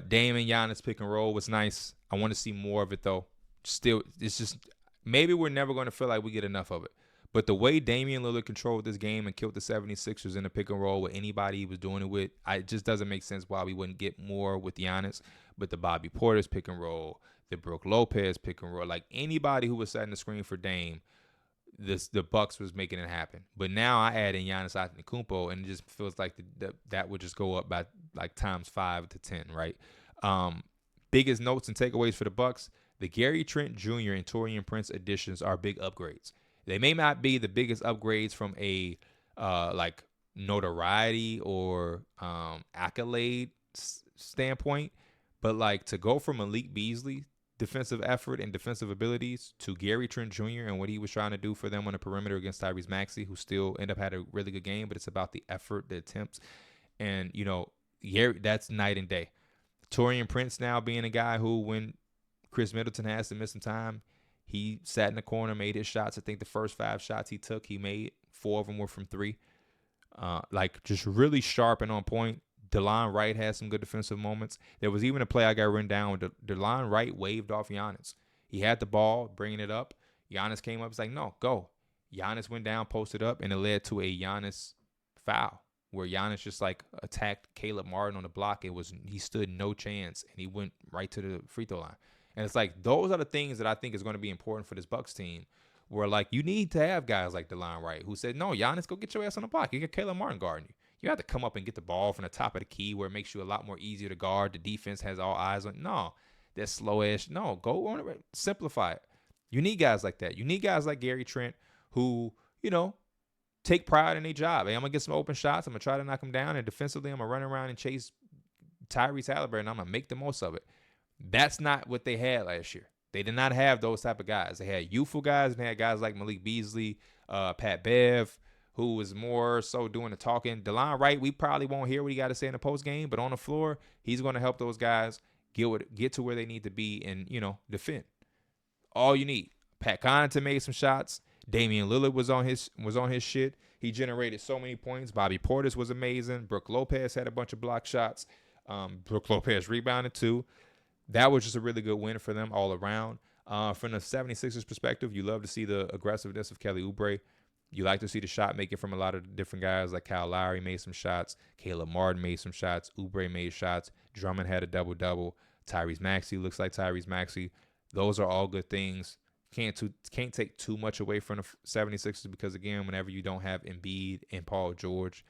Dame and Giannis pick and roll was nice. I want to see more of it, though. Still, it's just maybe we're never going to feel like we get enough of it. But the way Damian Lillard controlled this game and killed the 76ers in the pick and roll with anybody he was doing it with, it just doesn't make sense why we wouldn't get more with Giannis. But the Bobby Portis pick and roll, the Brook Lopez pick and roll, like anybody who was setting the screen for Dame, the Bucks was making it happen. But now I add in Giannis Antetokounmpo, and it just feels like that would just go up by like times 5 to 10, right? Biggest notes and takeaways for the Bucks: the Gary Trent Jr. and Taurean Prince additions are big upgrades. They may not be the biggest upgrades from a like notoriety or accolade standpoint, but like to go from Malik Beasley defensive effort and defensive abilities to Gary Trent Jr. and what he was trying to do for them on the perimeter against Tyrese Maxey, who still ended up had a really good game, but it's about the effort, the attempts. And, you know, Gary, that's night and day. Taurean Prince now being a guy who, when Chris Middleton has to miss some time, he sat in the corner, made his shots. I think the first 5 shots he took, he made. 4 of them were from 3. Like, just really sharp and on point. DeLon Wright had some good defensive moments. There was even a play I got written down where DeLon Wright waved off Giannis. He had the ball, bringing it up. Giannis came up. It's like, no, go. Giannis went down, posted up, and it led to a Giannis foul where Giannis just like attacked Caleb Martin on the block. He stood no chance, and he went right to the free throw line. And it's like those are the things that I think is going to be important for this Bucks team, where like you need to have guys like DeLon Wright who said, no, Giannis, go get your ass on the block. You get Caleb Martin guarding you. You have to come up and get the ball from the top of the key where it makes you a lot more easier to guard. The defense has all eyes on. No, that's slow-ish. No, go on it. Simplify it. You need guys like that. You need guys like Gary Trent who, you know, take pride in their job. Hey, I'm going to get some open shots. I'm going to try to knock them down. And defensively, I'm going to run around and chase Tyrese Halliburton. I'm going to make the most of it. That's not what they had last year. They did not have those type of guys. They had youthful guys, and they had guys like Malik Beasley, Pat Bev, who is more so doing the talking. DeLon Wright, we probably won't hear what he got to say in the post game, but on the floor, he's going to help those guys get to where they need to be and, defend. All you need. Pat Connaughton made some shots. Damian Lillard was on his shit. He generated so many points. Bobby Portis was amazing. Brook Lopez had a bunch of block shots. Brook Lopez rebounded too. That was just a really good win for them all around. From the 76ers perspective, you love to see the aggressiveness of Kelly Oubre. You like to see the shot making from a lot of different guys, like Kyle Lowry made some shots. Caleb Martin made some shots. Oubre made shots. Drummond had a double-double. Tyrese Maxey looks like Tyrese Maxey. Those are all good things. Can't take too much away from the 76ers because, again, whenever you don't have Embiid and Paul George,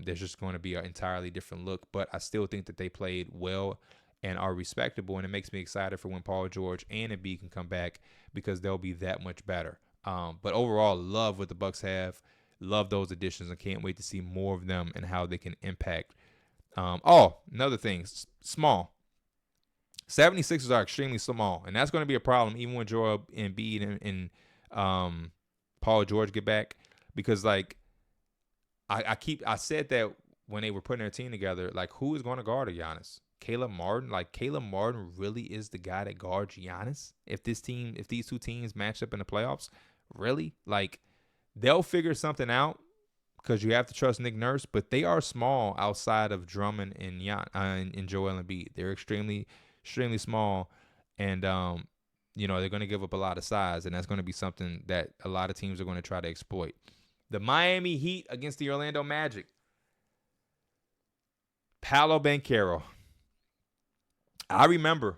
there's just going to be an entirely different look. But I still think that they played well and are respectable, and it makes me excited for when Paul George and Embiid can come back because they'll be that much better. But overall, love what the Bucks have. Love those additions and can't wait to see more of them and how they can impact. Another thing, small. 76ers are extremely small, and that's going to be a problem even when Joel Embiid and Paul George get back because, like, I said that when they were putting their team together, like, who is going to guard Giannis? Caleb Martin? Like, Caleb Martin really is the guy that guards Giannis? If these two teams match up in the playoffs, really? Like, they'll figure something out because you have to trust Nick Nurse, but they are small outside of Drummond and Joel Embiid. They're extremely small, and they're going to give up a lot of size, and that's going to be something that a lot of teams are going to try to exploit. The Miami Heat against the Orlando Magic. Paolo Banchero. I remember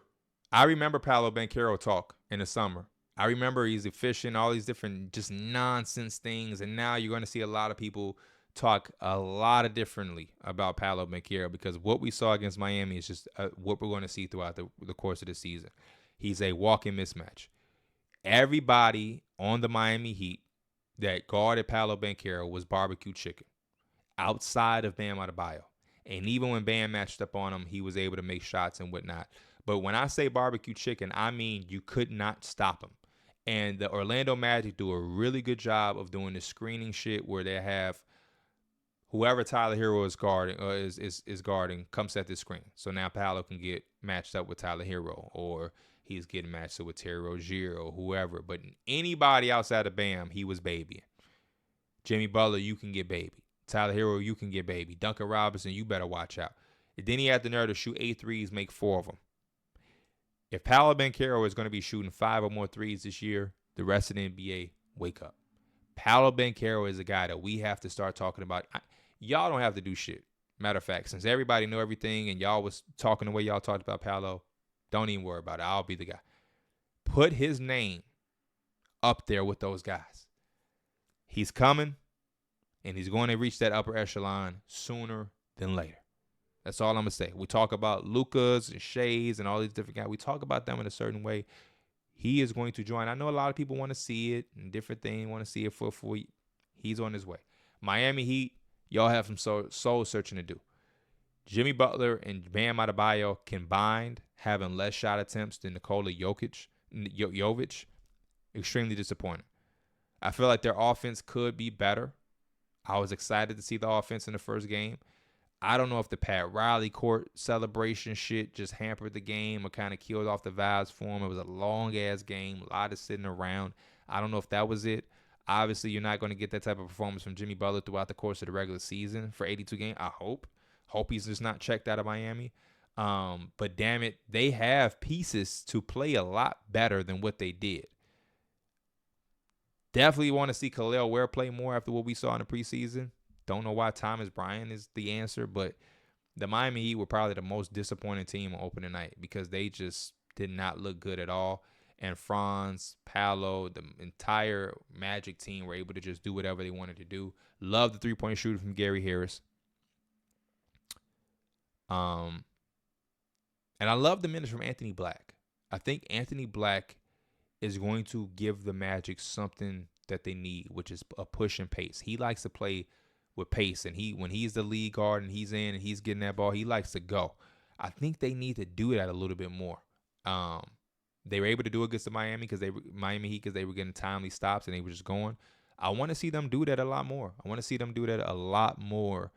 Paolo Banchero talk in the summer. I remember he's efficient, all these different just nonsense things, and now you're going to see a lot of people talk a lot of differently about Paolo Banchero because what we saw against Miami is just what we're going to see throughout the course of the season. He's a walking mismatch. Everybody on the Miami Heat that guarded Paolo Banchero was barbecue chicken outside of Bam Adebayo. And even when Bam matched up on him, he was able to make shots and whatnot. But when I say barbecue chicken, I mean you could not stop him. And the Orlando Magic do a really good job of doing the screening shit where they have whoever Tyler Hero is guarding is guarding come set this screen. So now Paolo can get matched up with Tyler Hero, or he's getting matched up with Terry Rozier or whoever. But anybody outside of Bam, he was babying. Jimmy Butler, you can get baby. Tyler Hero, you can get baby. Duncan Robinson, you better watch out. And then he had the nerve to shoot 8 threes, make 4 of them. If Paolo Banchero is going to be shooting 5 or more threes this year, the rest of the NBA, wake up. Paolo Banchero is a guy that we have to start talking about. Y'all don't have to do shit. Matter of fact, since everybody know everything and y'all was talking the way y'all talked about Paolo, don't even worry about it. I'll be the guy. Put his name up there with those guys. He's coming, and he's going to reach that upper echelon sooner than later. That's all I'm going to say. We talk about Lukas and Shays and all these different guys. We talk about them in a certain way. He is going to join. I know a lot of people want to see it and different things, want to see it for he's on his way. Miami Heat, y'all have some soul searching to do. Jimmy Butler and Bam Adebayo combined having less shot attempts than Nikola Jovic. Extremely disappointing. I feel like their offense could be better. I was excited to see the offense in the first game. I don't know if the Pat Riley court celebration shit just hampered the game or kind of killed off the vibes for him. It was a long-ass game, a lot of sitting around. I don't know if that was it. Obviously, you're not going to get that type of performance from Jimmy Butler throughout the course of the regular season for 82 games. I hope. Hope he's just not checked out of Miami. But damn it, they have pieces to play a lot better than what they did. Definitely want to see Khalil Ware play more after what we saw in the preseason. Don't know why Thomas Bryant is the answer, but the Miami Heat were probably the most disappointing team on opening night because they just did not look good at all. And Franz, Paolo, the entire Magic team were able to just do whatever they wanted to do. Love the three-point shooter from Gary Harris. And I love the minutes from Anthony Black. I think Anthony Black is going to give the Magic something that they need, which is a push and pace. He likes to play with pace, and when he's the lead guard and he's in and he's getting that ball, he likes to go. I think they need to do that a little bit more. They were able to do it against the Miami Heat because they were getting timely stops and they were just going. I want to see them do that a lot more. I want to see them do that a lot more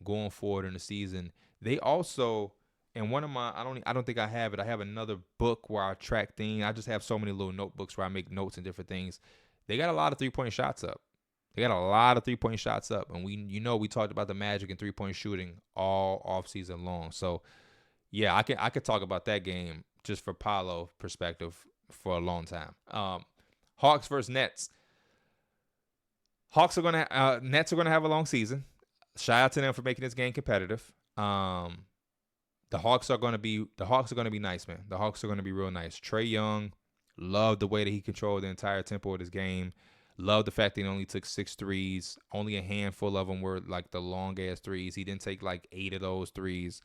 going forward in the season. They also, and one of my, I don't think I have it. I have another book where I track things. I just have so many little notebooks where I make notes and different things. They got a lot of 3-point shots up. They got a lot of 3-point shots up, and we talked about the Magic and 3-point shooting all off season long. So yeah, I could talk about that game just for Paolo perspective for a long time. Hawks versus Nets. Nets are gonna have a long season. Shout out to them for making this game competitive. The Hawks are gonna be nice, man. The Hawks are gonna be real nice. Trae Young, love the way that he controlled the entire tempo of this game. Love the fact that he only took 6 threes. Only a handful of them were like the long ass threes. He didn't take like 8 of those threes.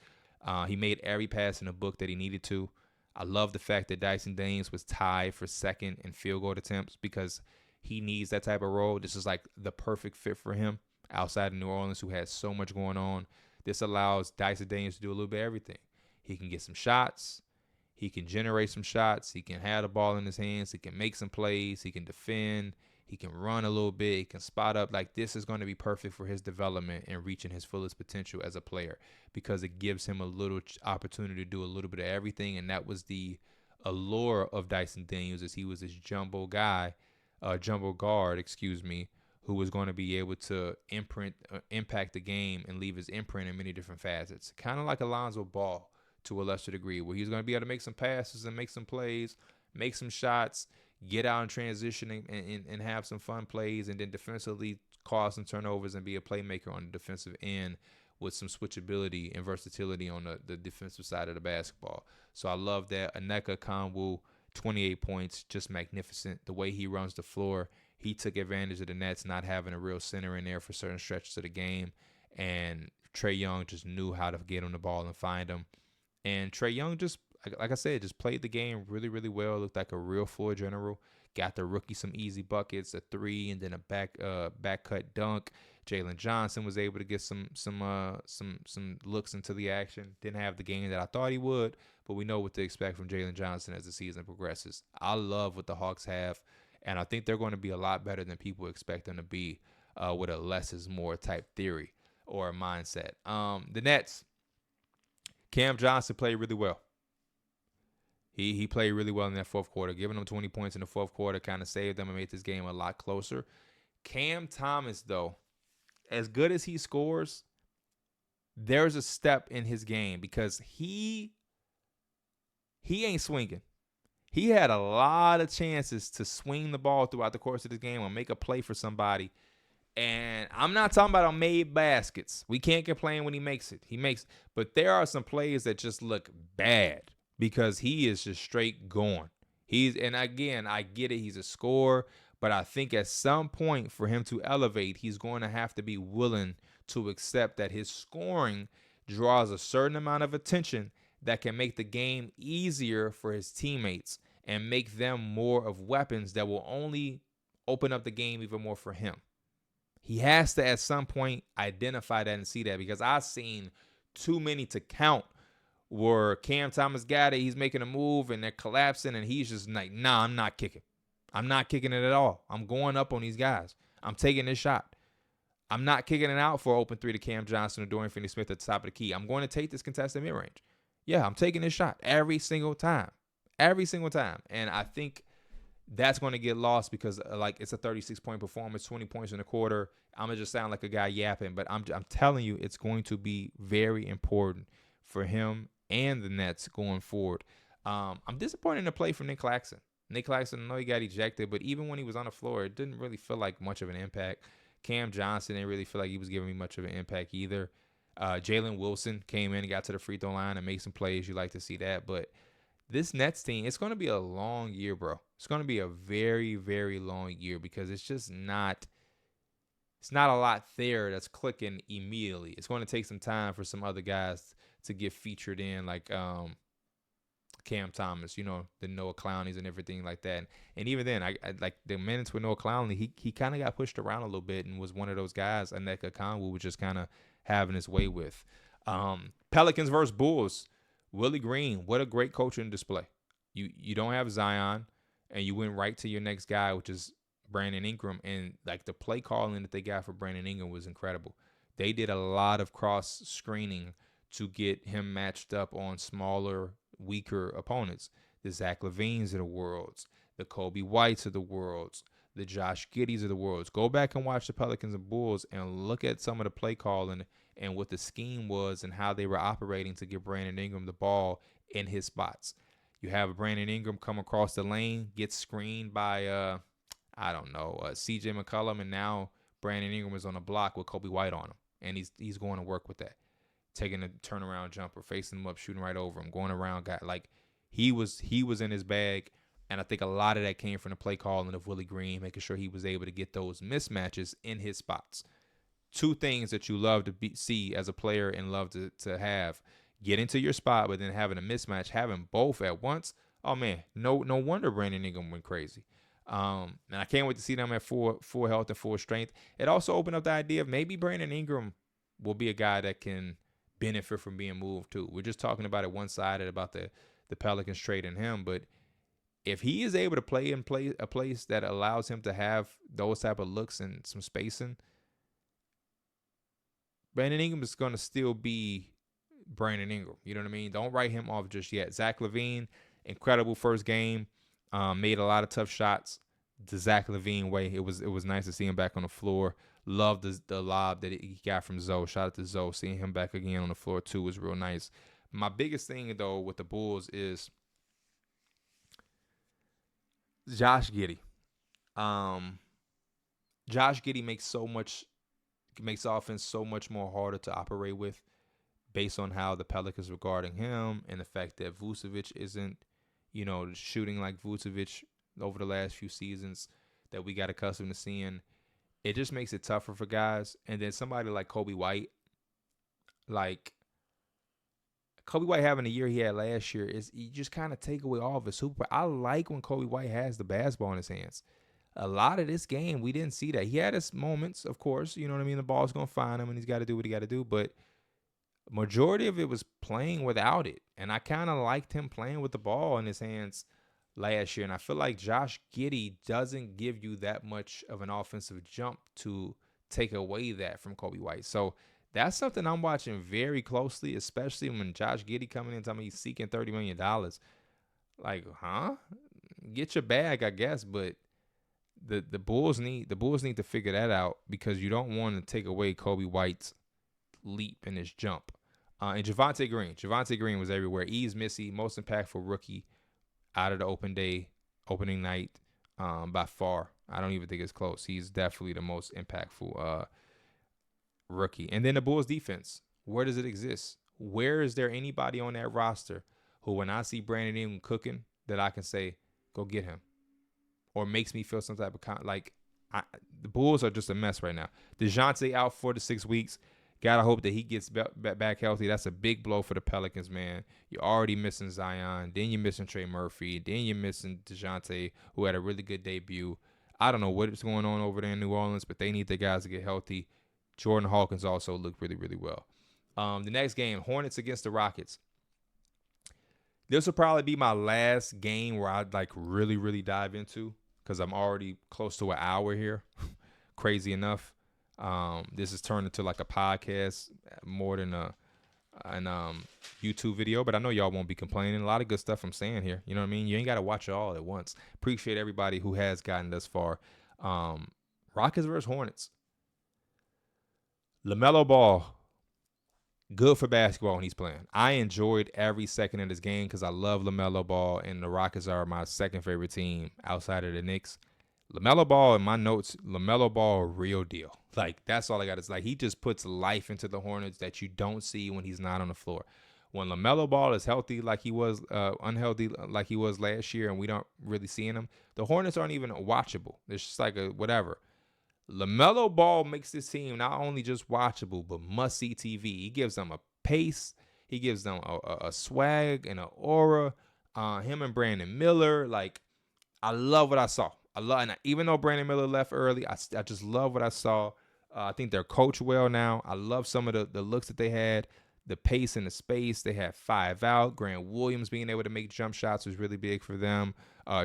He made every pass in the book that he needed to. I love the fact that Dyson Daniels was tied for second in field goal attempts because he needs that type of role. This is like the perfect fit for him outside of New Orleans, who has so much going on. This allows Dyson Daniels to do a little bit of everything. He can get some shots. He can generate some shots. He can have the ball in his hands. He can make some plays. He can defend. He can run a little bit. He can spot up. Like, this is going to be perfect for his development and reaching his fullest potential as a player because it gives him a little opportunity to do a little bit of everything. And that was the allure of Dyson Daniels, as he was this jumbo guard, who was going to be able to impact the game and leave his imprint in many different facets. Kind of like Alonzo Ball to a lesser degree, where he's going to be able to make some passes and make some plays, make some shots, get out in transition and have some fun plays, and then defensively cause some turnovers and be a playmaker on the defensive end with some switchability and versatility on the defensive side of the basketball. So I love that. Onyeka Okongwu, 28 points, just magnificent. The way he runs the floor, he took advantage of the Nets not having a real center in there for certain stretches of the game, and Trae Young just knew how to get on the ball and find him. And Trae Young just, like I said, just played the game really, really well. Looked like a real floor general. Got the rookie some easy buckets, a 3, and then a back cut dunk. Jalen Johnson was able to get some looks into the action. Didn't have the game that I thought he would, but we know what to expect from Jalen Johnson as the season progresses. I love what the Hawks have, and I think they're going to be a lot better than people expect them to be with a less is more type theory or mindset. The Nets, Cam Johnson played really well. He played really well in that fourth quarter. Giving them 20 points in the fourth quarter kind of saved them and made this game a lot closer. Cam Thomas, though, as good as he scores, there's a step in his game because he ain't swinging. He had a lot of chances to swing the ball throughout the course of this game or make a play for somebody. And I'm not talking about on made baskets. We can't complain when he makes it. But there are some plays that just look bad because he is just straight going. And again, I get it. He's a scorer. But I think at some point for him to elevate, he's going to have to be willing to accept that his scoring draws a certain amount of attention that can make the game easier for his teammates and make them more of weapons that will only open up the game even more for him. He has to at some point identify that and see that, because I've seen too many to count where Cam Thomas got it, he's making a move and they're collapsing and he's just like, nah, I'm not kicking. I'm not kicking it at all. I'm going up on these guys. I'm taking this shot. I'm not kicking it out for an open 3 to Cam Johnson or Dorian Finney-Smith at the top of the key. I'm going to take this contested mid-range. Yeah, I'm taking this shot every single time. Every single time. And I think that's going to get lost because it's a 36-point performance, 20 points in a quarter. I'm going to just sound like a guy yapping, but I'm telling you, it's going to be very important for him and the Nets going forward. I'm disappointed in the play from Nick Claxton. Nick Claxton, I know he got ejected, but even when he was on the floor, it didn't really feel like much of an impact. Cam Johnson didn't really feel like he was giving me much of an impact either. Jalen Wilson came in and got to the free throw line and made some plays. You like to see that. But this Nets team, it's going to be a long year, bro. It's going to be a very, very long year because it's just not – it's not a lot there that's clicking immediately. It's going to take some time for some other guys to get featured in, like Cam Thomas, the Noah Clowneys and everything like that. And even then, I like the minutes with Noah Clowney, he kind of got pushed around a little bit and was one of those guys Onyeka Okongwu was just kind of having his way with. Pelicans versus Bulls. Willie Green, what a great coaching display. You don't have Zion, and you went right to your next guy, which is Brandon Ingram, and like the play calling that they got for Brandon Ingram was incredible. They did a lot of cross screening to get him matched up on smaller, weaker opponents. The Zach LaVines of the worlds, the Kobe Whites of the worlds, the Josh Giddeys of the worlds. Go back and watch the Pelicans and Bulls and look at some of the play calling and what the scheme was and how they were operating to get Brandon Ingram the ball in his spots. You have Brandon Ingram come across the lane, gets screened by CJ McCollum, and now Brandon Ingram is on a block with Kobe White on him, and he's going to work with that, taking a turnaround jumper, facing him up, shooting right over him, going around guy. Like he was in his bag, and I think a lot of that came from the play calling of Willie Green, making sure he was able to get those mismatches in his spots. Two things that you love to see as a player and love to have: get into your spot, but then having a mismatch, having both at once. Oh man, no wonder Brandon Ingram went crazy. And I can't wait to see them at full health and full strength. It also opened up the idea of maybe Brandon Ingram will be a guy that can benefit from being moved too. We're just talking about it one-sided about the Pelicans trading him, but if he is able to play in a place that allows him to have those type of looks and some spacing, Brandon Ingram is going to still be Brandon Ingram. You know what I mean? Don't write him off just yet. Zach LaVine, incredible first game. Made a lot of tough shots the Zach LaVine way. It was nice to see him back on the floor. Loved the lob that he got from Zoe. Shout out to Zoe. Seeing him back again on the floor too was real nice. My biggest thing though with the Bulls is Josh Giddey. Josh Giddey makes offense so much more harder to operate with, based on how the Pelicans regarding him and the fact that Vucevic isn't, shooting like Vucevic over the last few seasons that we got accustomed to seeing. It just makes it tougher for guys. And then somebody like Kobe White, having the year he had last year, is you just kind of take away all of his super. I like when Kobe White has the basketball in his hands. A lot of this game, we didn't see that. He had his moments, of course. You know what I mean? The ball's going to find him, and he's got to do what he got to do. But majority of it was playing without it. And I kind of liked him playing with the ball in his hands last year. And I feel like Josh Giddey doesn't give you that much of an offensive jump to take away that from Kobe White. So that's something I'm watching very closely, especially when Josh Giddey coming in telling me he's seeking $30 million. Like, huh? Get your bag, I guess, but the Bulls need to figure that out, because you don't want to take away Kobe White's leap in his jump. And Javonte Green was everywhere. Ease Missy, most impactful rookie out of the opening night by far. I don't even think it's close. He's definitely the most impactful rookie. And then the Bulls defense. Where does it exist? Where is there anybody on that roster who, when I see Brandon Ingram cooking, that I can say, go get him? Or makes me feel some type of the Bulls are just a mess right now. DeJounte out 4 to 6 weeks. Gotta hope that he gets back healthy. That's a big blow for the Pelicans, man. You're already missing Zion. Then you're missing Trey Murphy. Then you're missing DeJounte, who had a really good debut. I don't know what's going on over there in New Orleans, but they need their guys to get healthy. Jordan Hawkins also looked really, really well. The next game, Hornets against the Rockets. This will probably be my last game where I'd really, really dive into, because I'm already close to an hour here. Crazy enough. This is turned into like a podcast more than an YouTube video, but I know y'all won't be complaining. A lot of good stuff I'm saying here. You know what I mean? You ain't got to watch it all at once. Appreciate everybody who has gotten thus far. Rockets versus Hornets. LaMelo Ball, good for basketball when he's playing. I enjoyed every second of this game because I love LaMelo Ball, and the Rockets are my second favorite team outside of the Knicks. LaMelo Ball, in my notes, LaMelo Ball, real deal. That's all I got. It's he just puts life into the Hornets that you don't see when he's not on the floor. When LaMelo Ball is healthy like he was, unhealthy like he was last year, and we don't really see him, the Hornets aren't even watchable. It's just a whatever. LaMelo Ball makes this team not only just watchable, but must-see TV. He gives them a pace. He gives them a swag and an aura. Him and Brandon Miller, I love what I saw. And even though Brandon Miller left early, I just love what I saw. I think they're coached well now. I love some of the looks that they had. the pace and the space. They had 5 out. Grant Williams being able to make jump shots was really big for them.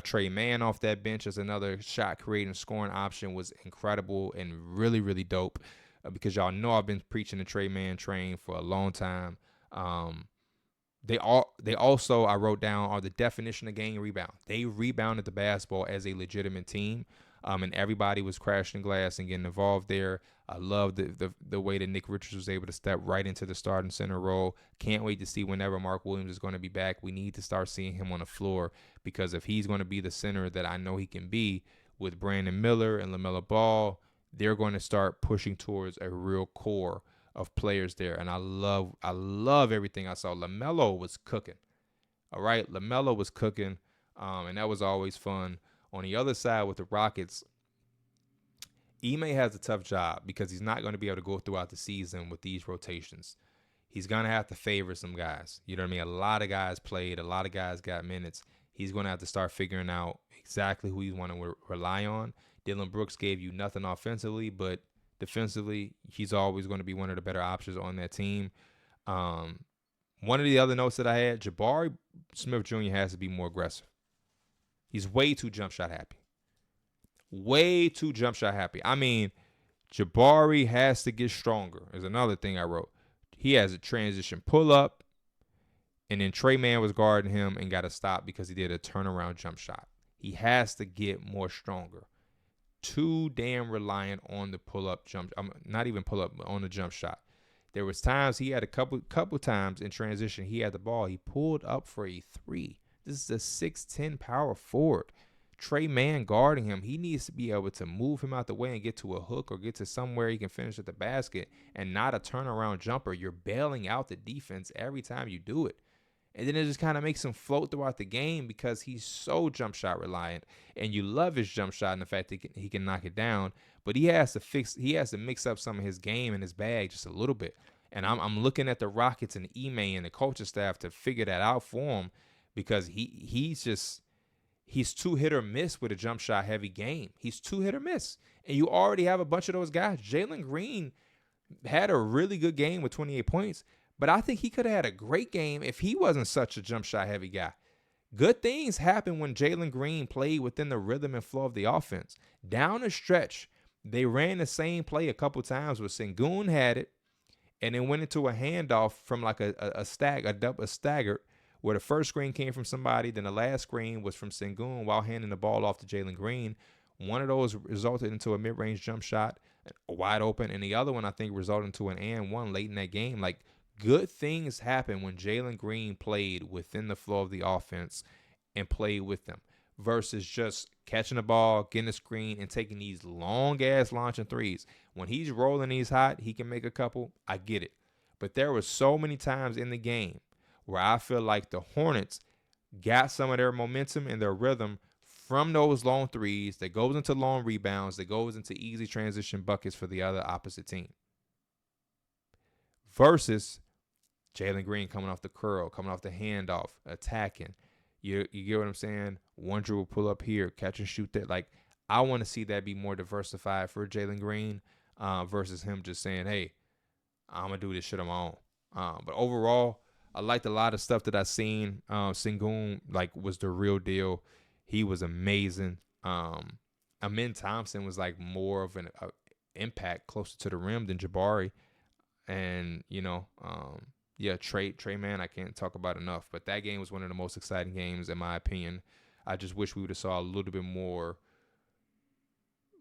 Trey Mann off that bench as another shot creating scoring option was incredible and really, really dope because y'all know I've been preaching the Trey Mann train for a long time. They also, I wrote down, are the definition of game rebound. They rebounded the basketball as a legitimate team, and everybody was crashing glass and getting involved there. I love the way that Nick Richards was able to step right into the starting center role. Can't wait to see whenever Mark Williams is going to be back. We need to start seeing him on the floor because if he's going to be the center that I know he can be with Brandon Miller and LaMelo Ball, they're going to start pushing towards a real core of players there. And I love everything I saw. LaMelo was cooking. All right, LaMelo was cooking, and that was always fun. On the other side with the Rockets, Ime has a tough job because he's not going to be able to go throughout the season with these rotations. He's going to have to favor some guys. You know what I mean? A lot of guys played. A lot of guys got minutes. He's going to have to start figuring out exactly who you want to rely on. Dillon Brooks gave you nothing offensively, but defensively, he's always going to be one of the better options on that team. One of the other notes that I had, Jabari Smith Jr. has to be more aggressive. He's way too jump shot happy. Way too jump shot happy. I mean, Jabari has to get stronger. There's another thing I wrote. He has a transition pull up, and then Trey Mann was guarding him and got to stop because he did a turnaround jump shot. He has to get more stronger. Too damn reliant on the pull up jump. Not even pull up, on the jump shot. There was times he had a couple times in transition. He had the ball. He pulled up for a 3. This is a 6'10" power forward. Trey Mann guarding him. He needs to be able to move him out the way and get to a hook or get to somewhere he can finish at the basket and not a turnaround jumper. You're bailing out the defense every time you do it. And then it just kind of makes him float throughout the game because he's so jump shot reliant. And you love his jump shot and the fact that he can knock it down. But he has to mix up some of his game and his bag just a little bit. And I'm looking at the Rockets and Ime and the coaching staff to figure that out for him because he's too hit or miss with a jump shot heavy game. He's too hit or miss. And you already have a bunch of those guys. Jalen Green had a really good game with 28 points. But I think he could have had a great game if he wasn't such a jump shot heavy guy. Good things happen when Jalen Green played within the rhythm and flow of the offense. Down the stretch, they ran the same play a couple times where Sengun had it and then went into a handoff from like a staggered where the first screen came from somebody, then the last screen was from Sengun while handing the ball off to Jalen Green. One of those resulted into a mid-range jump shot, wide open, and the other one I think resulted into an and one late in that game. Like, good things happen when Jalen Green played within the flow of the offense and played with them versus just catching the ball, getting a screen, and taking these long-ass launching threes. When he's rolling these hot, he can make a couple. I get it. But there were so many times in the game where I feel like the Hornets got some of their momentum and their rhythm from those long threes that goes into long rebounds, that goes into easy transition buckets for the other opposite team. Versus Jalen Green coming off the curl, coming off the handoff, attacking. You get what I'm saying? One dribble pull up here, catch and shoot that. Like, I want to see that be more diversified for Jalen Green versus him just saying, hey, I'm going to do this shit on my own. But overall, I liked a lot of stuff that I seen. Sengun, like, was the real deal. He was amazing. Amin Thompson was, like, more of an impact closer to the rim than Jabari. And, Trey Mann, I can't talk about enough. But that game was one of the most exciting games, in my opinion. I just wish we would have saw a little bit more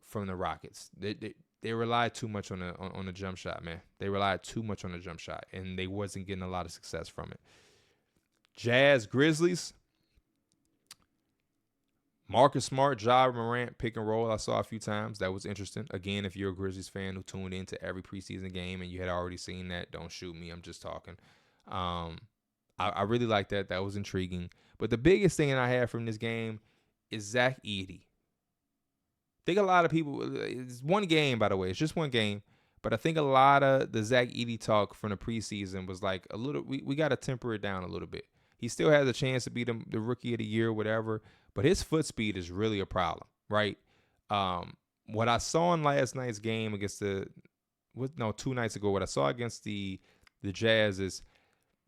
from the Rockets. They relied too much on the jump shot, man. They relied too much on the jump shot, and they wasn't getting a lot of success from it. Jazz Grizzlies. Marcus Smart, Ja Morant pick and roll I saw a few times. That was interesting. Again, if you're a Grizzlies fan who tuned into every preseason game and you had already seen that, don't shoot me. I'm just talking. I really like that. That was intriguing. But the biggest thing that I had from this game is Zach Edey. I think a lot of people, it's one game, by the way. It's just one game. But I think a lot of the Zach Edey talk from the preseason was like a little, we got to temper it down a little bit. He still has a chance to be the rookie of the year, whatever. But his foot speed is really a problem, right? What I saw in last night's game against 2 nights ago, what I saw against the Jazz is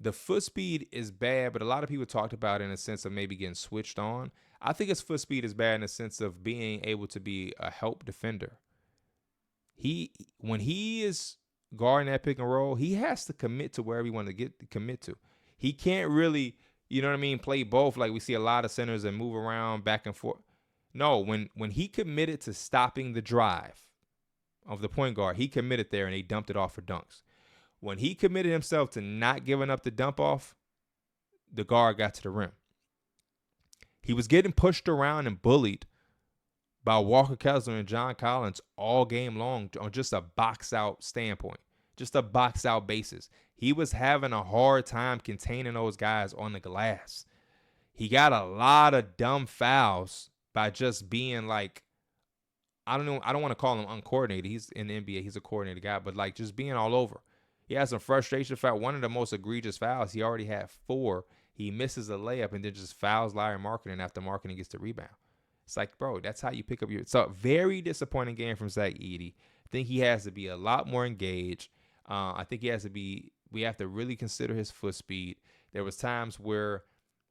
the foot speed is bad, but a lot of people talked about it in a sense of maybe getting switched on. I think his foot speed is bad in the sense of being able to be a help defender. When he is guarding that pick and roll, he has to commit to wherever he wants to commit to. He can't really, you know what I mean, play both like we see a lot of centers and move around back and forth. No, when he committed to stopping the drive of the point guard, he committed there and they dumped it off for dunks. When he committed himself to not giving up the dump off, the guard got to the rim. He was getting pushed around and bullied by Walker Kessler and John Collins all game long on just a box out standpoint, just a box out basis. He was having a hard time containing those guys on the glass. He got a lot of dumb fouls by just being like, I don't know, I don't want to call him uncoordinated. He's in the NBA, he's a coordinated guy, but like just being all over. He has some frustration foul. One of the most egregious fouls, he already had 4. He misses a layup and then just fouls Larry Markkinen after Markkinen gets the rebound. It's like, bro, that's how you pick up your. So very disappointing game from Zach Edey. I think he has to be a lot more engaged. I think he has to be. We have to really consider his foot speed. There was times where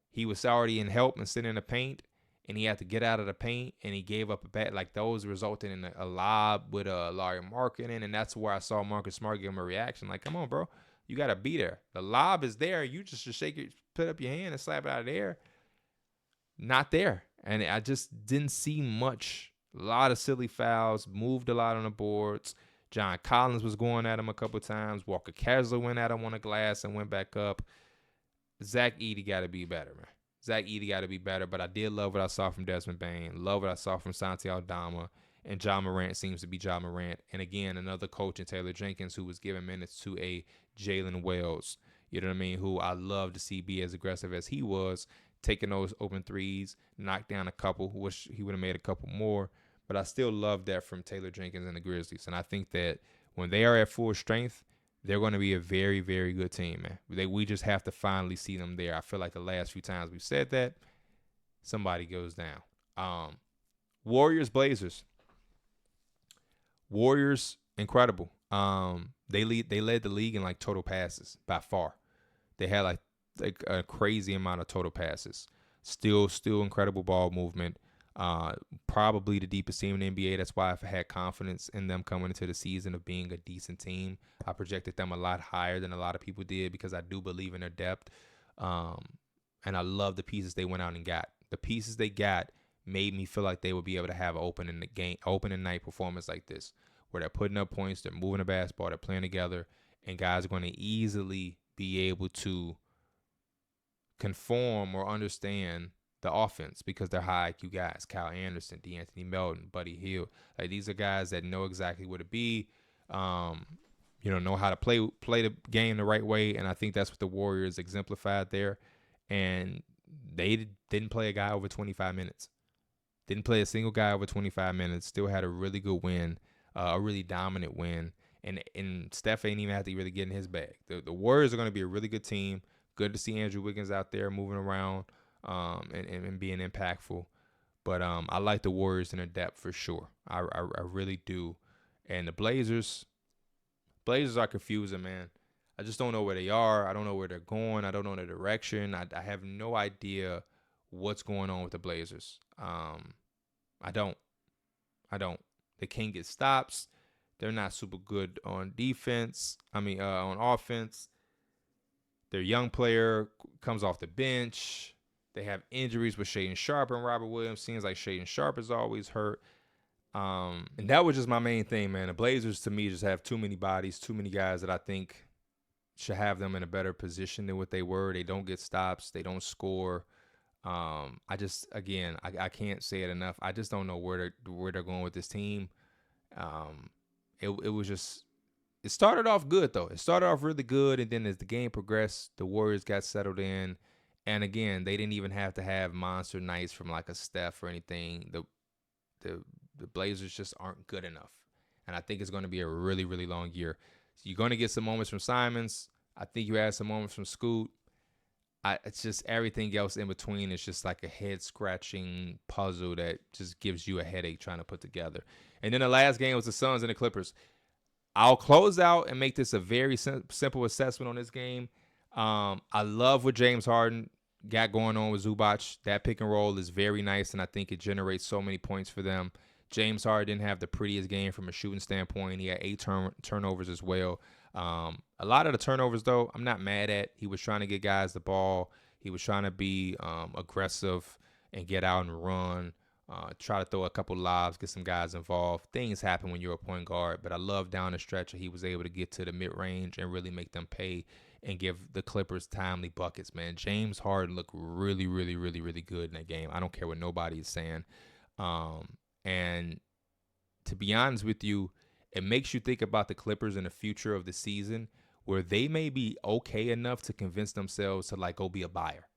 he was already in help and sitting in the paint, and he had to get out of the paint, and he gave up a bat. Like those resulted in a lob with Larry Markkinen, and that's where I saw Marcus Smart give him a reaction. Like, come on, bro, you gotta be there. The lob is there. You just shake it, put up your hand, and slap it out of the air. Not there. And I just didn't see much. A lot of silly fouls, moved a lot on the boards. John Collins was going at him a couple times. Walker Kessler went at him on the glass and went back up. Zach Edey got to be better, man. Zach Edey got to be better, but I did love what I saw from Desmond Bane. Love what I saw from Santi Aldama. And Ja Morant seems to be Ja Morant. And again, another coach in Taylor Jenkins who was giving minutes to a Jalen Wells. You know what I mean? Who I love to see be as aggressive as he was, taking those open threes, knocked down a couple, wish he would have made a couple more. But I still love that from Taylor Jenkins and the Grizzlies. And I think that when they are at full strength, they're going to be a very, very good team, man. We just have to finally see them there. I feel like the last few times we've said that, somebody goes down. Warriors, Blazers. Warriors, incredible. They led the league in like total passes by far. They had like a crazy amount of total passes. Still incredible ball movement. Probably the deepest team in the NBA. That's why I've had confidence in them coming into the season of being a decent team. I projected them a lot higher than a lot of people did because I do believe in their depth. And I love the pieces they went out and got. The pieces they got made me feel like they would be able to have an opening night performance like this, where they're putting up points, they're moving the basketball, they're playing together, and guys are going to easily be able to conform or understand the offense because they're high IQ guys. Kyle Anderson, DeAnthony Melton, Buddy Hield. Like these are guys that know exactly what it be, know how to play the game the right way, and I think that's what the Warriors exemplified there. And they didn't play a guy over 25 minutes. Didn't play a single guy over 25 minutes. Still had a really good win, a really dominant win. And Steph ain't even have to really get in his bag. The Warriors are going to be a really good team. Good to see Andrew Wiggins out there moving around and being impactful. But I like the Warriors in their depth for sure. I really do. And the Blazers are confusing, man. I just don't know where they are. I don't know where they're going. I don't know the direction. I have no idea what's going on with the Blazers. I don't. They can't get stops. They're not super good on defense. On offense. Their young player comes off the bench. They have injuries with Shaedon Sharpe and Robert Williams. Seems like Shaedon Sharpe is always hurt. And that was just my main thing, man. The Blazers, to me, just have too many bodies, too many guys that I think should have them in a better position than what they were. They don't get stops. They don't score. I can't say it enough. I just don't know where they're going with this team. It started off good, though. It started off really good, and then as the game progressed, the Warriors got settled in. And again, they didn't even have to have monster nights from like a Steph or anything. The Blazers just aren't good enough. And I think it's going to be a really, really long year. So you're going to get some moments from Simons. I think you had some moments from Scoot. It's just everything else in between is just like a head-scratching puzzle that just gives you a headache trying to put together. And then the last game was the Suns and the Clippers. I'll close out and make this a very simple assessment on this game. I love what James Harden got going on with Zubac. That pick and roll is very nice, and I think it generates so many points for them. James Harden didn't have the prettiest game from a shooting standpoint. He had 8 turnovers as well. A lot of the turnovers, though, I'm not mad at. He was trying to get guys the ball. He was trying to be aggressive and get out and run. Try to throw a couple lobs, get some guys involved. Things happen when you're a point guard, but I love down the stretch he was able to get to the mid-range and really make them pay and give the Clippers timely buckets, man. James Harden looked really, really, really, really good in that game. I don't care what nobody is saying. And to be honest with you, it makes you think about the Clippers in the future of the season where they may be okay enough to convince themselves to, like, go be a buyer.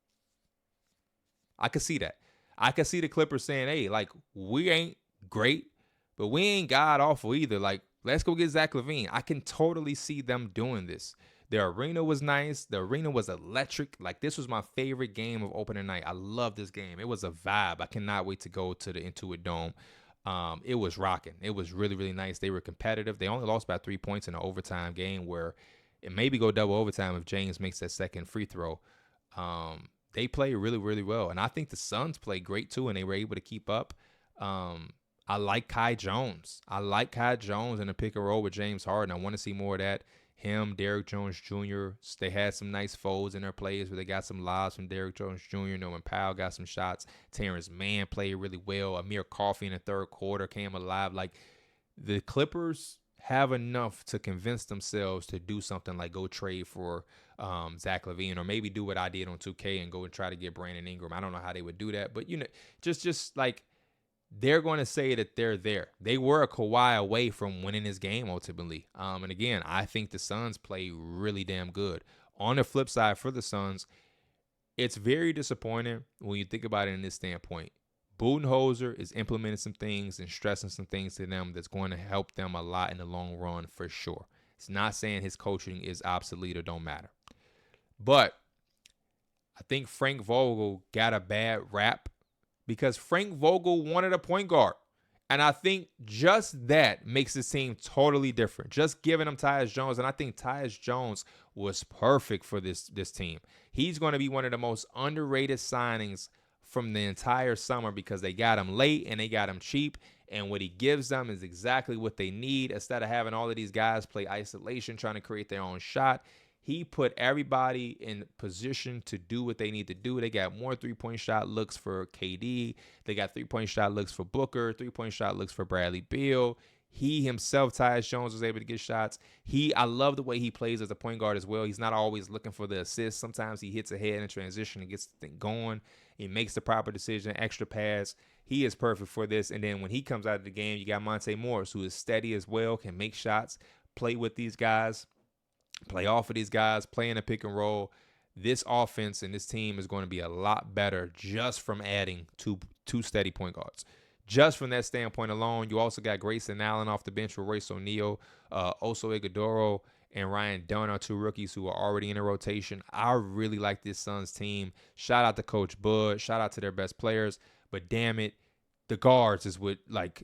I could see that. I could see the Clippers saying, hey, like, we ain't great, but we ain't god awful either. Like, let's go get Zach LaVine. I can totally see them doing this. Their arena was nice. The arena was electric. Like, this was my favorite game of opening night. I love this game. It was a vibe. I cannot wait to go to the Intuit Dome. It was rocking. It was really, really nice. They were competitive. They only lost by 3 points in an overtime game where it maybe go double overtime if James makes that second free throw. They played really, really well. And I think the Suns played great too, and they were able to keep up. I like Kai Jones. I like Kai Jones in a pick and roll with James Harden. I want to see more of that. Him, Derrick Jones Jr., they had some nice folds in their plays where they got some lobs from Derrick Jones Jr. Norman Powell got some shots. Terrence Mann played really well. Amir Coffey in the third quarter came alive. Like, the Clippers have enough to convince themselves to do something like go trade for Zach LaVine, or maybe do what I did on 2K and go and try to get Brandon Ingram. I don't know how they would do that, but, you know, just like, they're going to say that they're there. They were a Kawhi away from winning this game ultimately. And again, I think the Suns play really damn good. On the flip side for the Suns, it's very disappointing when you think about it in this standpoint. Budenholzer is implementing some things and stressing some things to them that's going to help them a lot in the long run for sure. It's not saying his coaching is obsolete or don't matter. But I think Frank Vogel got a bad rap because Frank Vogel wanted a point guard. And I think just that makes this team totally different. Just giving him Tyus Jones. And I think Tyus Jones was perfect for this team. He's going to be one of the most underrated signings from the entire summer because they got him late and they got him cheap. And what he gives them is exactly what they need. Instead of having all of these guys play isolation, trying to create their own shot, he put everybody in position to do what they need to do. They got more three-point shot looks for KD. They got three-point shot looks for Booker, three-point shot looks for Bradley Beal. He himself, Tyus Jones, was able to get shots. I love the way he plays as a point guard as well. He's not always looking for the assist. Sometimes he hits ahead in transition and gets the thing going. He makes the proper decision, extra pass. He is perfect for this. And then when he comes out of the game, you got Monte Morris, who is steady as well, can make shots, play with these guys, play off of these guys, play in a pick and roll. This offense and this team is going to be a lot better just from adding two steady point guards. Just from that standpoint alone, you also got Grayson Allen off the bench with Royce O'Neal, Oso Ighodaro, and Ryan Dunn are 2 rookies who are already in a rotation. I really like this Suns team. Shout out to Coach Bud. Shout out to their best players. But damn it, the guards is what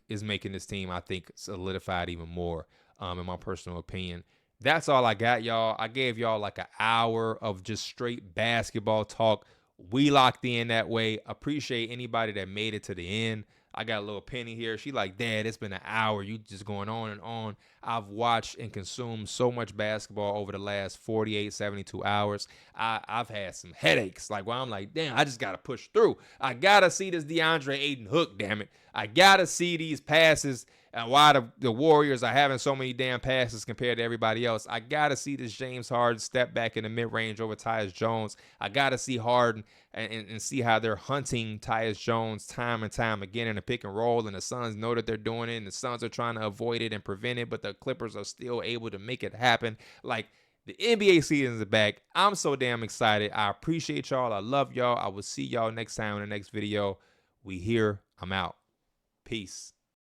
is making this team, I think, solidified even more, in my personal opinion. That's all I got, y'all. I gave y'all like an hour of just straight basketball talk. We locked in that way. Appreciate anybody that made it to the end. I got a little Penny here. She like, Dad, it's been an hour. You just going on and on. I've watched and consumed so much basketball over the last 48, 72 hours. I've had some headaches. Like, well, I'm like, damn, I just got to push through. I got to see this DeAndre Ayton hook, damn it. I got to see these passes and why the Warriors are having so many damn passes compared to everybody else. I got to see this James Harden step back in the mid-range over Tyus Jones. I got to see Harden and see how they're hunting Tyus Jones time and time again in a pick and roll, and the Suns know that they're doing it, and the Suns are trying to avoid it and prevent it, but the Clippers are still able to make it happen. Like, the NBA season is back. I'm so damn excited. I appreciate y'all. I love y'all. I will see y'all next time in the next video. We here. I'm out. Peace.